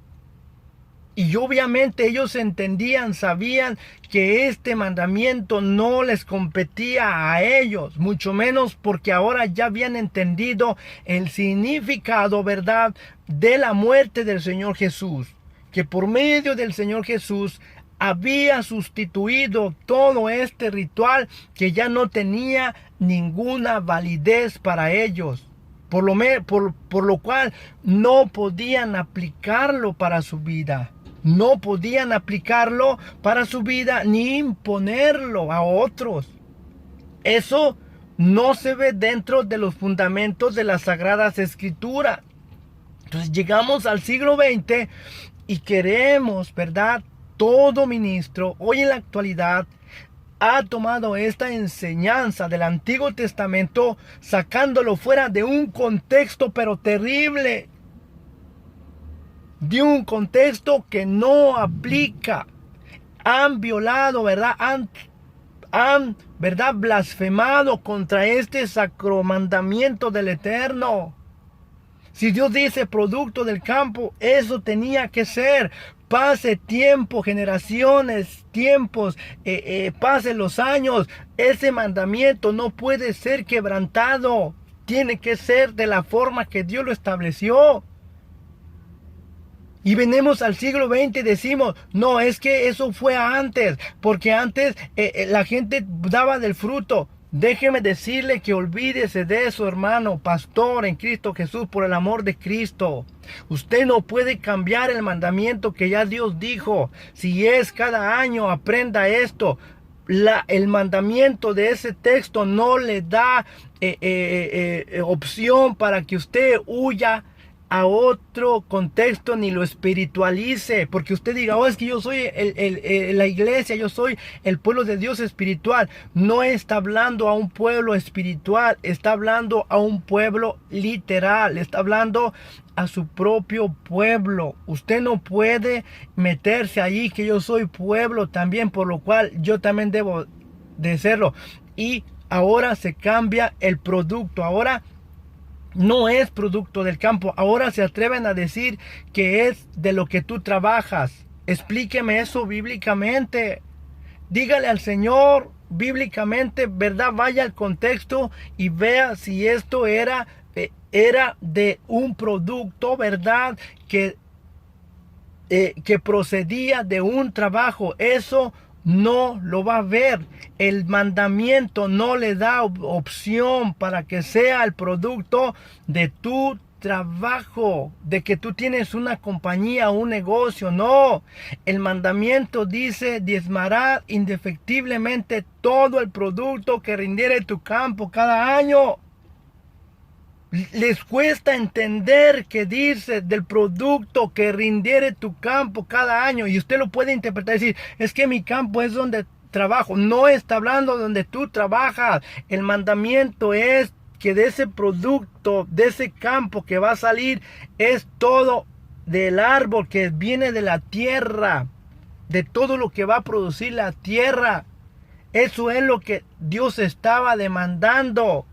Y obviamente ellos entendían, sabían que este mandamiento no les competía a ellos, mucho menos porque ahora ya habían entendido el significado, ¿verdad?, de la muerte del Señor Jesús, que por medio del Señor Jesús había sustituido todo este ritual que ya no tenía ninguna validez para ellos, por lo cual no podían aplicarlo para su vida. No podían aplicarlo para su vida ni imponerlo a otros. Eso no se ve dentro de los fundamentos de las Sagradas Escrituras. Entonces llegamos al siglo XX y queremos, ¿verdad?, todo ministro hoy en la actualidad ha tomado esta enseñanza del Antiguo Testamento, sacándolo fuera de un contexto pero terrible, de un contexto que no aplica. Han violado, ¿verdad?, ¿verdad?, blasfemado contra este sacromandamiento del Eterno. Si Dios dice producto del campo, eso tenía que ser. Pase tiempo, generaciones, tiempos, pase los años, ese mandamiento no puede ser quebrantado. Tiene que ser de la forma que Dios lo estableció. Y venimos al siglo XX y decimos, no, es que eso fue antes, porque antes la gente daba del fruto. Déjeme decirle que olvídese de eso, hermano, pastor en Cristo Jesús, por el amor de Cristo. Usted no puede cambiar el mandamiento que ya Dios dijo. Si es cada año, aprenda esto. El mandamiento de ese texto no le da opción para que usted huya a otro contexto ni lo espiritualice, porque usted diga, oh, es que yo soy la iglesia, yo soy el pueblo de Dios espiritual. No está hablando a un pueblo espiritual, está hablando a un pueblo literal, está hablando a su propio pueblo. Usted no puede meterse allí que yo soy pueblo también, por lo cual yo también debo de serlo. Y ahora se cambia el producto, ahora no es producto del campo. Ahora se atreven a decir que es de lo que tú trabajas. Explíqueme eso bíblicamente. Dígale al Señor bíblicamente, ¿verdad? Vaya al contexto y vea si esto era de un producto, ¿verdad? Que procedía de un trabajo. Eso no lo va a ver. El mandamiento no le da opción para que sea el producto de tu trabajo, de que tú tienes una compañía, un negocio. No, el mandamiento dice: diezmará indefectiblemente todo el producto que rindiere tu campo cada año. Les cuesta entender que dice del producto que rindiere tu campo cada año. Y usted lo puede interpretar y decir, es que mi campo es donde trabajo. No está hablando de donde tú trabajas. El mandamiento es que de ese producto, de ese campo que va a salir, es todo del árbol que viene de la tierra, de todo lo que va a producir la tierra. Eso es lo que Dios estaba demandando.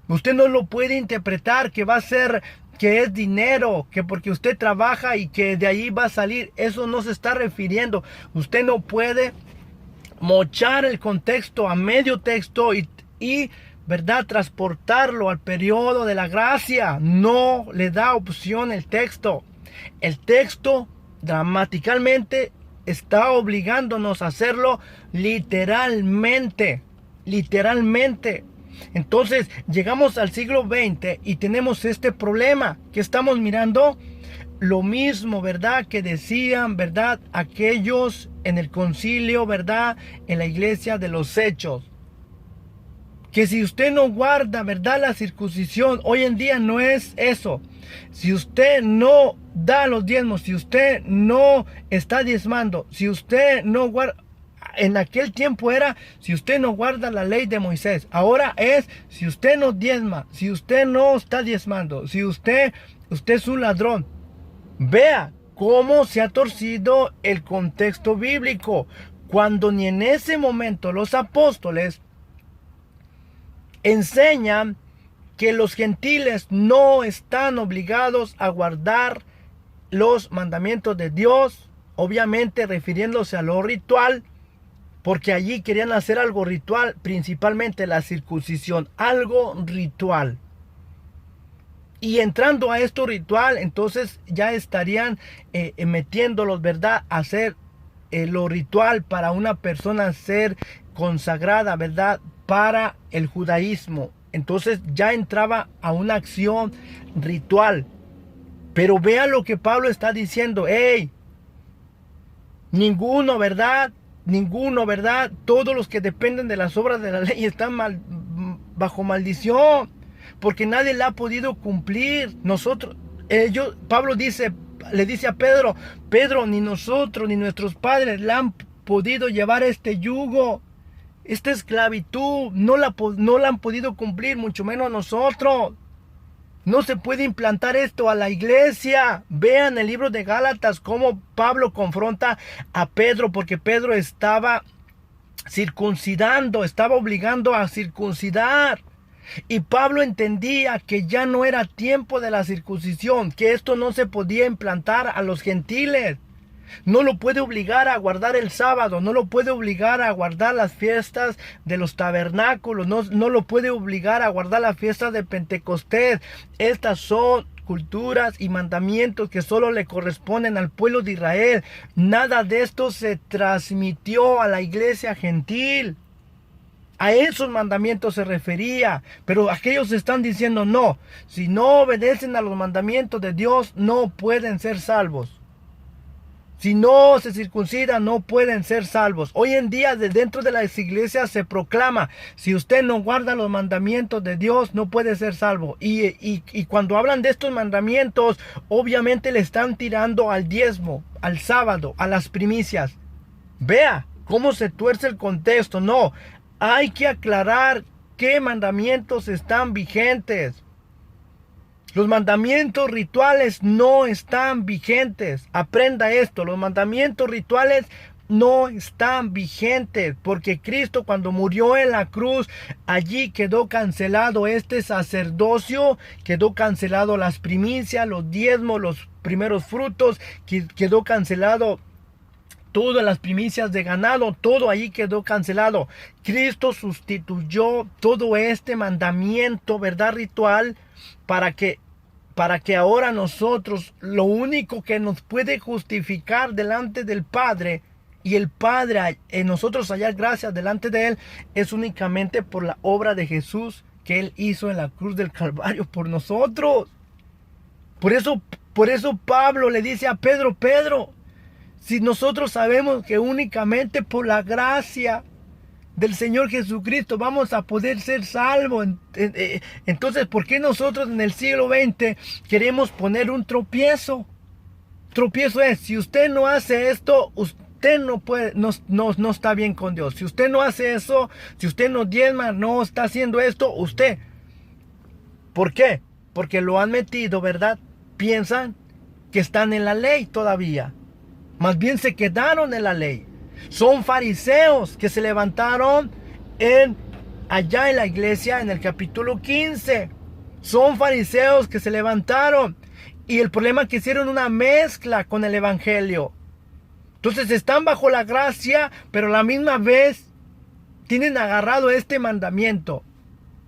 Usted no lo puede interpretar que va a ser, que es dinero, que porque usted trabaja y que de ahí va a salir. Eso no se está refiriendo. Usted no puede mochar el contexto a medio texto y ¿verdad? Transportarlo al periodo de la gracia. No le da opción el texto. El texto gramaticalmente está obligándonos a hacerlo literalmente. Literalmente. Entonces llegamos al siglo XX y tenemos este problema que estamos mirando. Lo mismo, ¿verdad? Que decían, ¿verdad? Aquellos en el concilio, ¿verdad? En la iglesia de los Hechos. Que si usted no guarda, ¿verdad? La circuncisión, hoy en día no es eso. Si usted no da los diezmos, si usted no está diezmando, si usted no guarda... En aquel tiempo era, si usted no guarda la ley de Moisés. Ahora es, si usted no diezma, si usted no está diezmando, si usted es un ladrón. Vea cómo se ha torcido el contexto bíblico. Cuando ni en ese momento los apóstoles enseñan que los gentiles no están obligados a guardar los mandamientos de Dios, obviamente refiriéndose a lo ritual, porque allí querían hacer algo ritual, principalmente la circuncisión, algo ritual. Y entrando a esto ritual, entonces ya estarían metiéndolos, ¿verdad? A hacer lo ritual para una persona ser consagrada, ¿verdad? Para el judaísmo. Entonces ya entraba a una acción ritual. Pero vea lo que Pablo está diciendo. ¡Hey! Ninguno, ¿verdad? Ninguno, ¿verdad? Todos los que dependen de las obras de la ley están bajo maldición, porque nadie la ha podido cumplir. Pablo le dice a Pedro, ni nosotros ni nuestros padres la han podido llevar este yugo, esta esclavitud, no la han podido cumplir, mucho menos nosotros. No se puede implantar esto a la iglesia. Vean el libro de Gálatas cómo Pablo confronta a Pedro, porque Pedro estaba circuncidando, estaba obligando a circuncidar. Y Pablo entendía que ya no era tiempo de la circuncisión, que esto no se podía implantar a los gentiles. No lo puede obligar a guardar el sábado, no lo puede obligar a guardar las fiestas de los tabernáculos, no lo puede obligar a guardar la fiesta de Pentecostés. Estas son culturas y mandamientos que solo le corresponden al pueblo de Israel. Nada de esto se transmitió a la iglesia gentil. A esos mandamientos se refería, pero aquellos están diciendo no, si no obedecen a los mandamientos de Dios no pueden ser salvos. Si no se circuncidan, no pueden ser salvos. Hoy en día, dentro de las iglesias se proclama, si usted no guarda los mandamientos de Dios, no puede ser salvo. Y cuando hablan de estos mandamientos, obviamente le están tirando al diezmo, al sábado, a las primicias. Vea cómo se tuerce el contexto. No, hay que aclarar qué mandamientos están vigentes. Los mandamientos rituales no están vigentes. Aprenda esto, los mandamientos rituales no están vigentes, porque Cristo, cuando murió en la cruz, allí quedó cancelado este sacerdocio, quedó cancelado las primicias, los diezmos, los primeros frutos, quedó cancelado todas las primicias de ganado, todo ahí quedó cancelado. Cristo sustituyó todo este mandamiento, ¿verdad? Ritual, para que ahora nosotros, lo único que nos puede justificar delante del Padre, y el Padre en nosotros hallar gracia delante de Él, es únicamente por la obra de Jesús que Él hizo en la cruz del Calvario por nosotros. Por eso Pablo le dice a Pedro, Pedro, si nosotros sabemos que únicamente por la gracia del Señor Jesucristo vamos a poder ser salvos, entonces ¿por qué nosotros en el siglo XX queremos poner un tropiezo? Tropiezo es, si usted no hace esto, usted no puede, no está bien con Dios. Si usted no hace eso, si usted no diezma, no está haciendo esto, usted. ¿Por qué? Porque lo han metido, ¿verdad? Piensan que están en la ley todavía. Más bien se quedaron en la ley. Son fariseos que se levantaron allá en la iglesia en el capítulo 15. Son fariseos que se levantaron. Y el problema es que hicieron una mezcla con el evangelio. Entonces están bajo la gracia, pero a la misma vez tienen agarrado este mandamiento.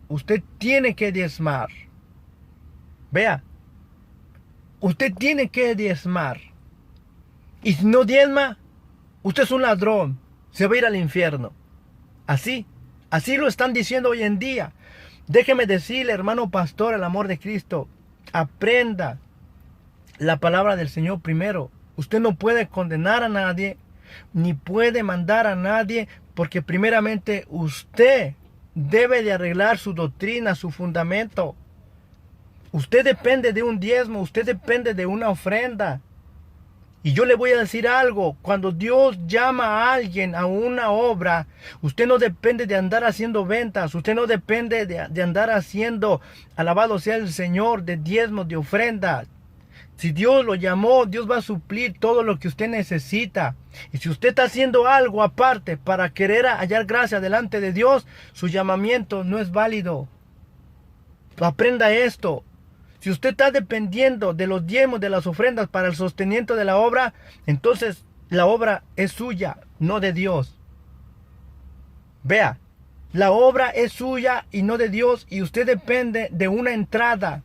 Usted tiene que diezmar. Vea. Usted tiene que diezmar. Y si no diezma, usted es un ladrón, se va a ir al infierno. Así lo están diciendo hoy en día. Déjeme decirle, hermano pastor, el amor de Cristo, aprenda la palabra del Señor primero. Usted no puede condenar a nadie, ni puede mandar a nadie, porque primeramente usted debe de arreglar su doctrina, su fundamento. Usted depende de un diezmo, usted depende de una ofrenda. Y yo le voy a decir algo, cuando Dios llama a alguien a una obra, usted no depende de andar haciendo ventas, usted no depende de andar haciendo, alabado sea el Señor, de diezmos, de ofrendas. Si Dios lo llamó, Dios va a suplir todo lo que usted necesita. Y si usted está haciendo algo aparte para querer hallar gracia delante de Dios, su llamamiento no es válido. Aprenda esto. Si usted está dependiendo de los diezmos, de las ofrendas para el sostenimiento de la obra, entonces la obra es suya, no de Dios. Vea, la obra es suya y no de Dios, y usted depende de una entrada.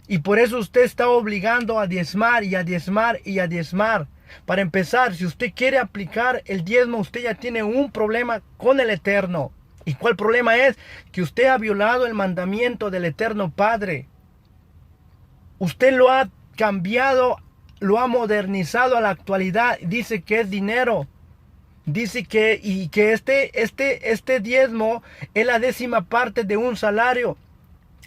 Y por eso usted está obligando a diezmar y a diezmar y a diezmar. Para empezar, si usted quiere aplicar el diezmo, usted ya tiene un problema con el Eterno. ¿Y cuál problema es? Que usted ha violado el mandamiento del Eterno Padre. Usted lo ha cambiado, lo ha modernizado a la actualidad. Dice que es dinero. Dice que este diezmo es la 10ª parte de un salario.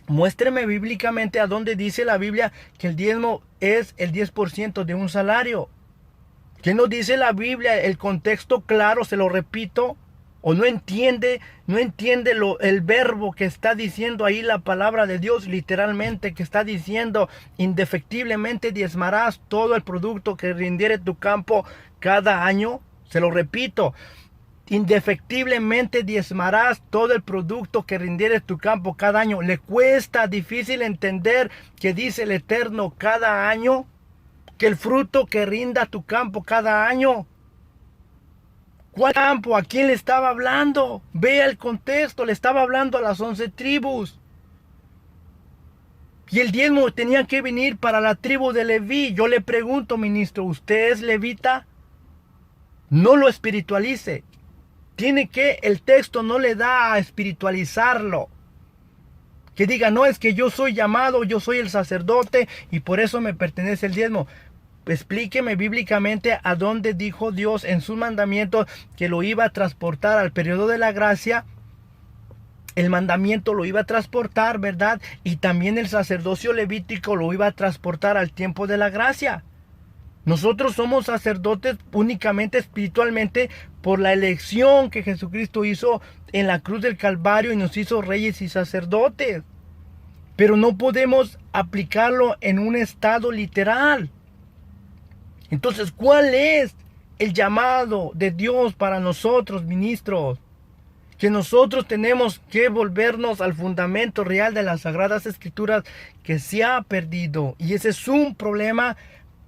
Muéstreme bíblicamente a dónde dice la Biblia que el diezmo es el 10% de un salario. ¿Qué nos dice la Biblia? El contexto claro, se lo repito. O no entiende el verbo que está diciendo ahí la palabra de Dios, literalmente, que está diciendo: indefectiblemente diezmarás todo el producto que rindiere tu campo cada año. Se lo repito, indefectiblemente diezmarás todo el producto que rindiere tu campo cada año. ¿Le cuesta difícil entender que dice el Eterno cada año? Que el fruto que rinda tu campo cada año. ¿Cuál campo? ¿A quién le estaba hablando? Vea el contexto, le estaba hablando a las 11 tribus. Y el diezmo tenía que venir para la tribu de Leví. Yo le pregunto, ministro, ¿usted es levita? No lo espiritualice. El texto no le da a espiritualizarlo. Que diga, no, es que yo soy llamado, yo soy el sacerdote y por eso me pertenece el diezmo. explíqueme bíblicamente a dónde dijo Dios en sus mandamientos que lo iba a transportar al periodo de la gracia. El mandamiento lo iba a transportar, ¿verdad? Y también el sacerdocio levítico lo iba a transportar al tiempo de la gracia. Nosotros somos sacerdotes únicamente espiritualmente por la elección que Jesucristo hizo en la cruz del Calvario y nos hizo reyes y sacerdotes. Pero no podemos aplicarlo en un estado literal. Entonces, ¿cuál es el llamado de Dios para nosotros, ministros? Que nosotros tenemos que volvernos al fundamento real de las Sagradas Escrituras que se ha perdido. Y ese es un problema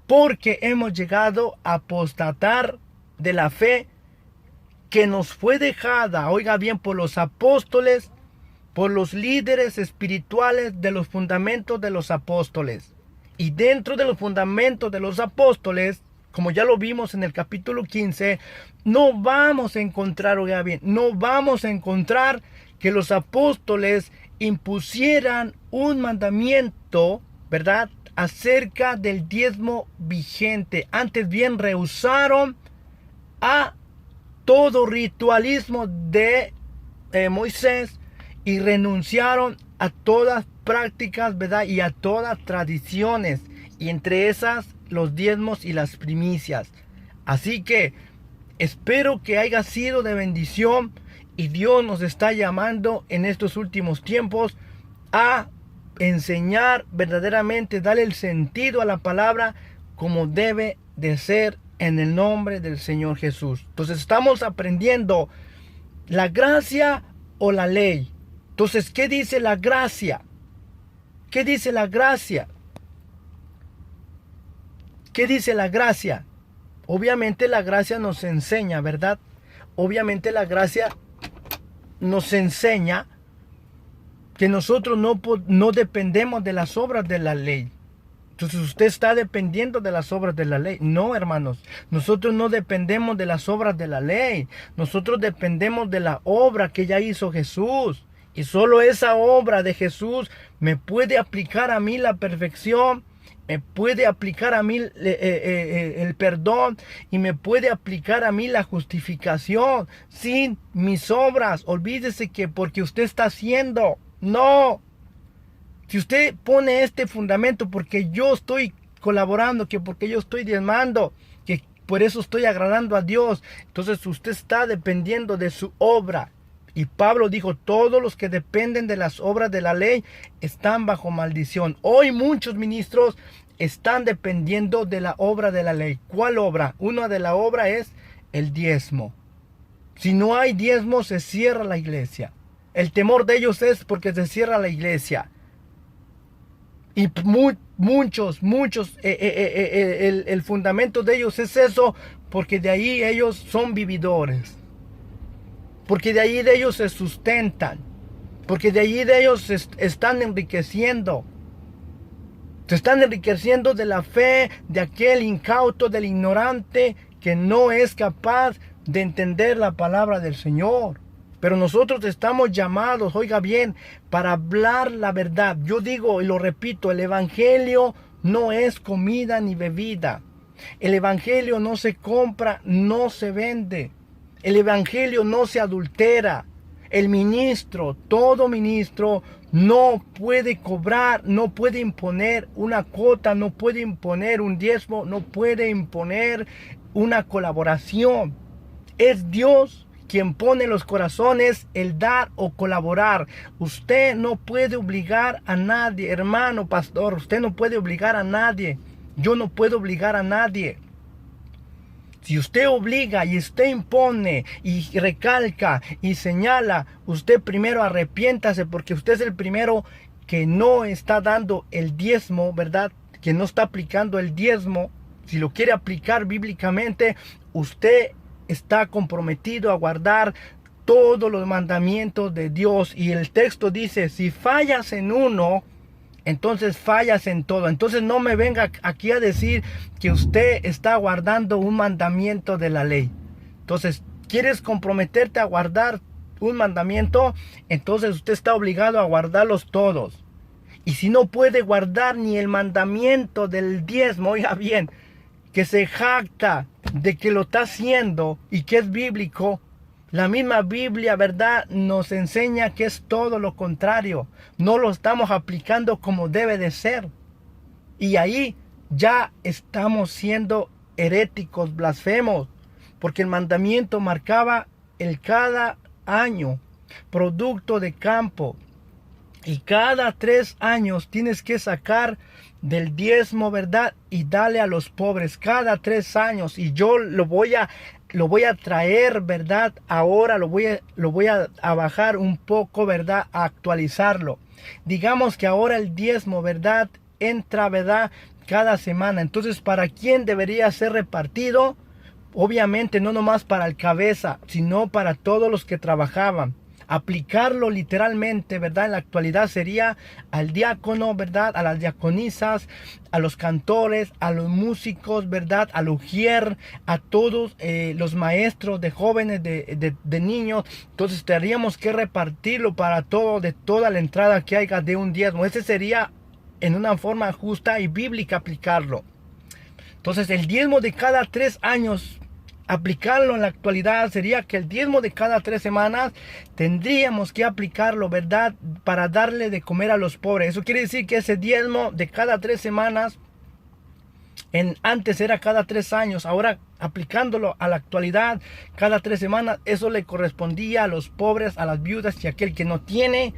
porque hemos llegado a apostatar de la fe que nos fue dejada, oiga bien, por los apóstoles, por los líderes espirituales de los fundamentos de los apóstoles. Y dentro de los fundamentos de los apóstoles, como ya lo vimos en el capítulo 15, no vamos a encontrar, oiga bien, no vamos a encontrar que los apóstoles impusieran un mandamiento, ¿verdad?, acerca del diezmo vigente. Antes bien rehusaron a todo ritualismo de Moisés y renunciaron a todas prácticas, ¿verdad?, y a todas tradiciones, y entre esas los diezmos y las primicias. Así que espero que haya sido de bendición, y Dios nos está llamando en estos últimos tiempos a enseñar verdaderamente, darle el sentido a la palabra como debe de ser en el nombre del Señor Jesús. Entonces estamos aprendiendo la gracia o la ley. Entonces, ¿qué dice la gracia? ¿Qué dice la gracia? ¿Qué dice la gracia? Obviamente la gracia nos enseña, ¿verdad? Obviamente la gracia nos enseña que nosotros no dependemos de las obras de la ley. Entonces usted está dependiendo de las obras de la ley. No, hermanos, nosotros no dependemos de las obras de la ley. Nosotros dependemos de la obra que ya hizo Jesús. Y solo esa obra de Jesús me puede aplicar a mí la perfección, me puede aplicar a mí el perdón y me puede aplicar a mí la justificación sin mis obras. Olvídese que porque usted está haciendo. No. Si usted pone este fundamento porque yo estoy colaborando, que porque yo estoy diezmando, que por eso estoy agradando a Dios, entonces usted está dependiendo de su obra. Y Pablo dijo, todos los que dependen de las obras de la ley están bajo maldición. Hoy muchos ministros están dependiendo de la obra de la ley. ¿Cuál obra? Una de la obra es el diezmo. Si no hay diezmo, se cierra la iglesia. El temor de ellos es porque se cierra la iglesia. Y muchos, el fundamento de ellos es eso, porque de ahí ellos son vividores. Porque de ahí de ellos se sustentan. Porque de ahí de ellos se están enriqueciendo. Se están enriqueciendo de la fe de aquel incauto, del ignorante, que no es capaz de entender la palabra del Señor. Pero nosotros estamos llamados, oiga bien, para hablar la verdad. Yo digo y lo repito, el evangelio no es comida ni bebida. El evangelio no se compra, no se vende. El evangelio no se adultera. El ministro, todo ministro, no puede cobrar, no puede imponer una cuota, no puede imponer un diezmo, no puede imponer una colaboración. Es Dios quien pone en los corazones el dar o colaborar. Usted no puede obligar a nadie, hermano pastor. Usted no puede obligar a nadie. Yo no puedo obligar a nadie. Si usted obliga y usted impone y recalca y señala, usted primero arrepiéntase, porque usted es el primero que no está dando el diezmo, ¿verdad? Que no está aplicando el diezmo. Si lo quiere aplicar bíblicamente, usted está comprometido a guardar todos los mandamientos de Dios. Y el texto dice, si fallas en uno, entonces fallas en todo. Entonces no me venga aquí a decir que usted está guardando un mandamiento de la ley. Entonces, ¿quieres comprometerte a guardar un mandamiento? Entonces usted está obligado a guardarlos todos. Y si no puede guardar ni el mandamiento del diezmo, oiga bien, que se jacta de que lo está haciendo y que es bíblico, la misma Biblia, ¿verdad?, nos enseña que es todo lo contrario. No lo estamos aplicando como debe de ser. Y ahí ya estamos siendo heréticos, blasfemos, porque el mandamiento marcaba el cada año, producto de campo. Y cada 3 años tienes que sacar del diezmo, ¿verdad? Y darle a los pobres cada 3 años. Y yo lo voy a traer, ¿verdad? Ahora lo voy a bajar un poco, ¿verdad? A actualizarlo. Digamos que ahora el diezmo, ¿verdad?, entra, ¿verdad?, cada semana. Entonces, ¿para quién debería ser repartido? Obviamente no nomás para el cabeza, sino para todos los que trabajaban. Aplicarlo literalmente, ¿verdad?, en la actualidad sería al diácono, ¿verdad?, a las diaconisas, a los cantores, a los músicos, ¿verdad?, al ujier, a todos los maestros de jóvenes, de niños. Entonces tendríamos que repartirlo para todo, de toda la entrada que haya de un diezmo. Ese sería en una forma justa y bíblica aplicarlo. Entonces el diezmo de cada 3 años, aplicarlo en la actualidad sería que el diezmo de cada 3 semanas tendríamos que aplicarlo, ¿verdad?, para darle de comer a los pobres. Eso quiere decir que ese diezmo de cada 3 semanas, antes era cada 3 años, ahora aplicándolo a la actualidad, cada 3 semanas, eso le correspondía a los pobres, a las viudas y a aquel que no tiene.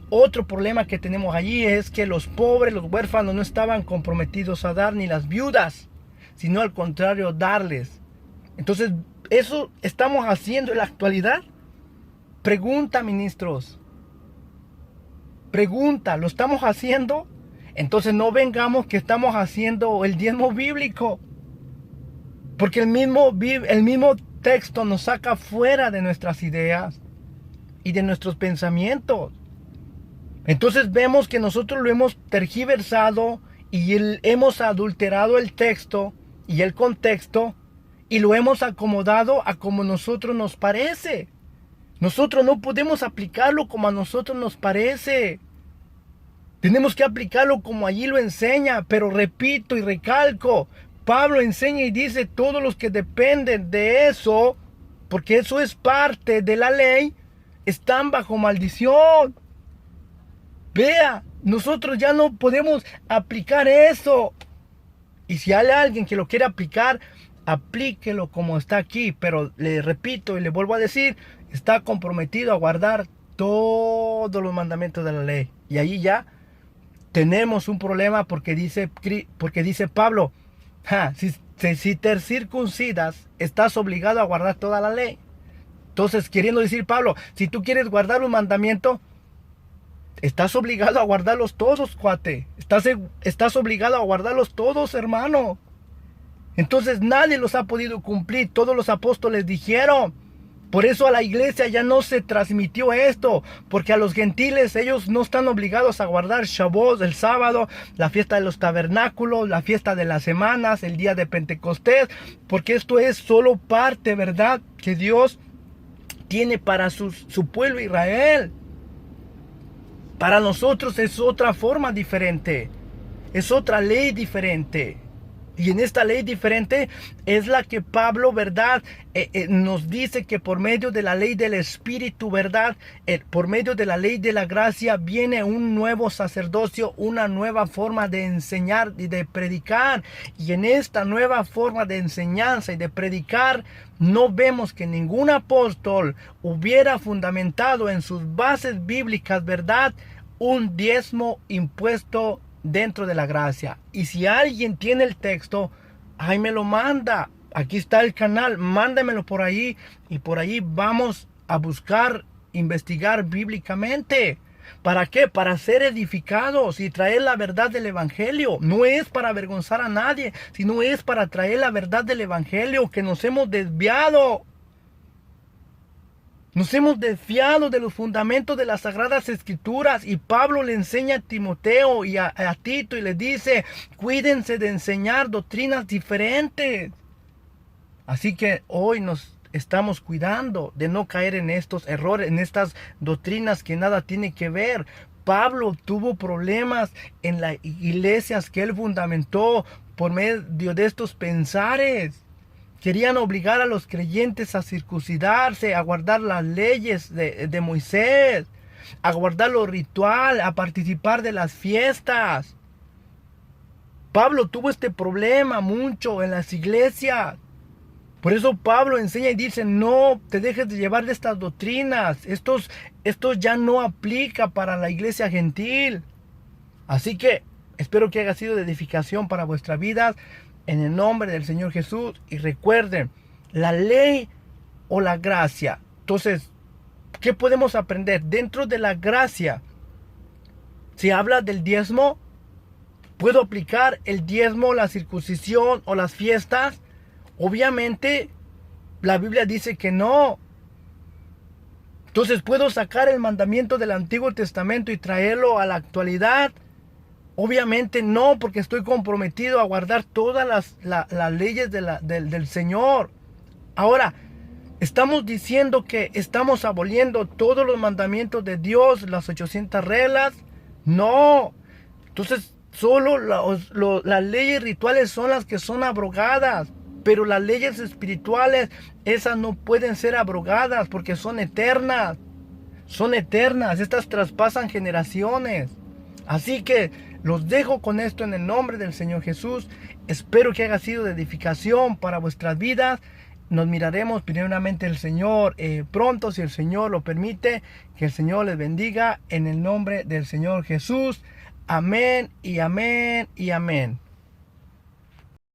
Otro problema que tenemos allí es que los pobres, los huérfanos no estaban comprometidos a dar, ni las viudas, sino al contrario, darles. Entonces, ¿eso estamos haciendo en la actualidad? Pregunta, ministros. Pregunta, ¿lo estamos haciendo? Entonces no vengamos que estamos haciendo el diezmo bíblico. Porque el mismo texto nos saca fuera de nuestras ideas y de nuestros pensamientos. Entonces vemos que nosotros lo hemos tergiversado y hemos adulterado el texto y el contexto. Y lo hemos acomodado a como nosotros nos parece. Nosotros no podemos aplicarlo como a nosotros nos parece. Tenemos que aplicarlo como allí lo enseña. Pero repito y recalco, Pablo enseña y dice, todos los que dependen de eso, porque eso es parte de la ley, están bajo maldición. Vea, nosotros ya no podemos aplicar eso. Y si hay alguien que lo quiere aplicar, aplíquelo como está aquí, pero le repito y le vuelvo a decir, está comprometido a guardar todos los mandamientos de la ley. Y ahí ya tenemos un problema porque dice Pablo, si te circuncidas, estás obligado a guardar toda la ley. Entonces, queriendo decir Pablo, si tú quieres guardar un mandamiento, estás obligado a guardarlos todos, cuate. Estás obligado a guardarlos todos, hermano. Entonces nadie los ha podido cumplir. Todos los apóstoles dijeron. Por eso a la iglesia ya no se transmitió esto. Porque a los gentiles ellos no están obligados a guardar Shavuot, el sábado, la fiesta de los tabernáculos, la fiesta de las semanas, el día de Pentecostés. Porque esto es solo parte, ¿verdad?, que Dios tiene para su pueblo Israel. Para nosotros es otra forma diferente. Es otra ley diferente. Y en esta ley diferente es la que Pablo, ¿verdad?, nos dice que por medio de la ley del Espíritu, ¿verdad?, por medio de la ley de la gracia viene un nuevo sacerdocio, una nueva forma de enseñar y de predicar. Y en esta nueva forma de enseñanza y de predicar, no vemos que ningún apóstol hubiera fundamentado en sus bases bíblicas, ¿verdad?, un diezmo impuesto dentro de la gracia. Y si alguien tiene el texto, ahí me lo manda. Aquí está el canal, mándamelo por ahí. Y por ahí vamos a buscar, investigar bíblicamente. ¿Para qué? Para ser edificados y traer la verdad del evangelio. No es para avergonzar a nadie, sino es para traer la verdad del evangelio, que nos hemos desviado. Nos hemos desviado de los fundamentos de las Sagradas Escrituras. Y Pablo le enseña a Timoteo y a Tito y le dice, cuídense de enseñar doctrinas diferentes. Así que hoy nos estamos cuidando de no caer en estos errores, en estas doctrinas que nada tienen que ver. Pablo tuvo problemas en las iglesias que él fundamentó por medio de estos pensares. Querían obligar a los creyentes a circuncidarse, a guardar las leyes de Moisés, a guardar lo ritual, a participar de las fiestas. Pablo tuvo este problema mucho en las iglesias. Por eso Pablo enseña y dice, no te dejes de llevar de estas doctrinas. Esto ya no aplica para la iglesia gentil. Así que espero que haya sido de edificación para vuestras vidas en el nombre del Señor Jesús. Y recuerden, la ley o la gracia. Entonces, ¿qué podemos aprender? Dentro de la gracia, si habla del diezmo, ¿puedo aplicar el diezmo, la circuncisión o las fiestas? Obviamente, la Biblia dice que no. Entonces, ¿puedo sacar el mandamiento del Antiguo Testamento y traerlo a la actualidad? Obviamente no, porque estoy comprometido a guardar todas las leyes del Señor. Ahora, ¿estamos diciendo que estamos aboliendo todos los mandamientos de Dios, las 800 reglas? No. Entonces, solo las leyes rituales son las que son abrogadas. Pero las leyes espirituales, esas no pueden ser abrogadas porque son eternas. Son eternas. Estas traspasan generaciones. Así que los dejo con esto en el nombre del Señor Jesús. Espero que haya sido de edificación para vuestras vidas. Nos miraremos primeramente el Señor pronto, si el Señor lo permite. Que el Señor les bendiga en el nombre del Señor Jesús. Amén y amén y amén.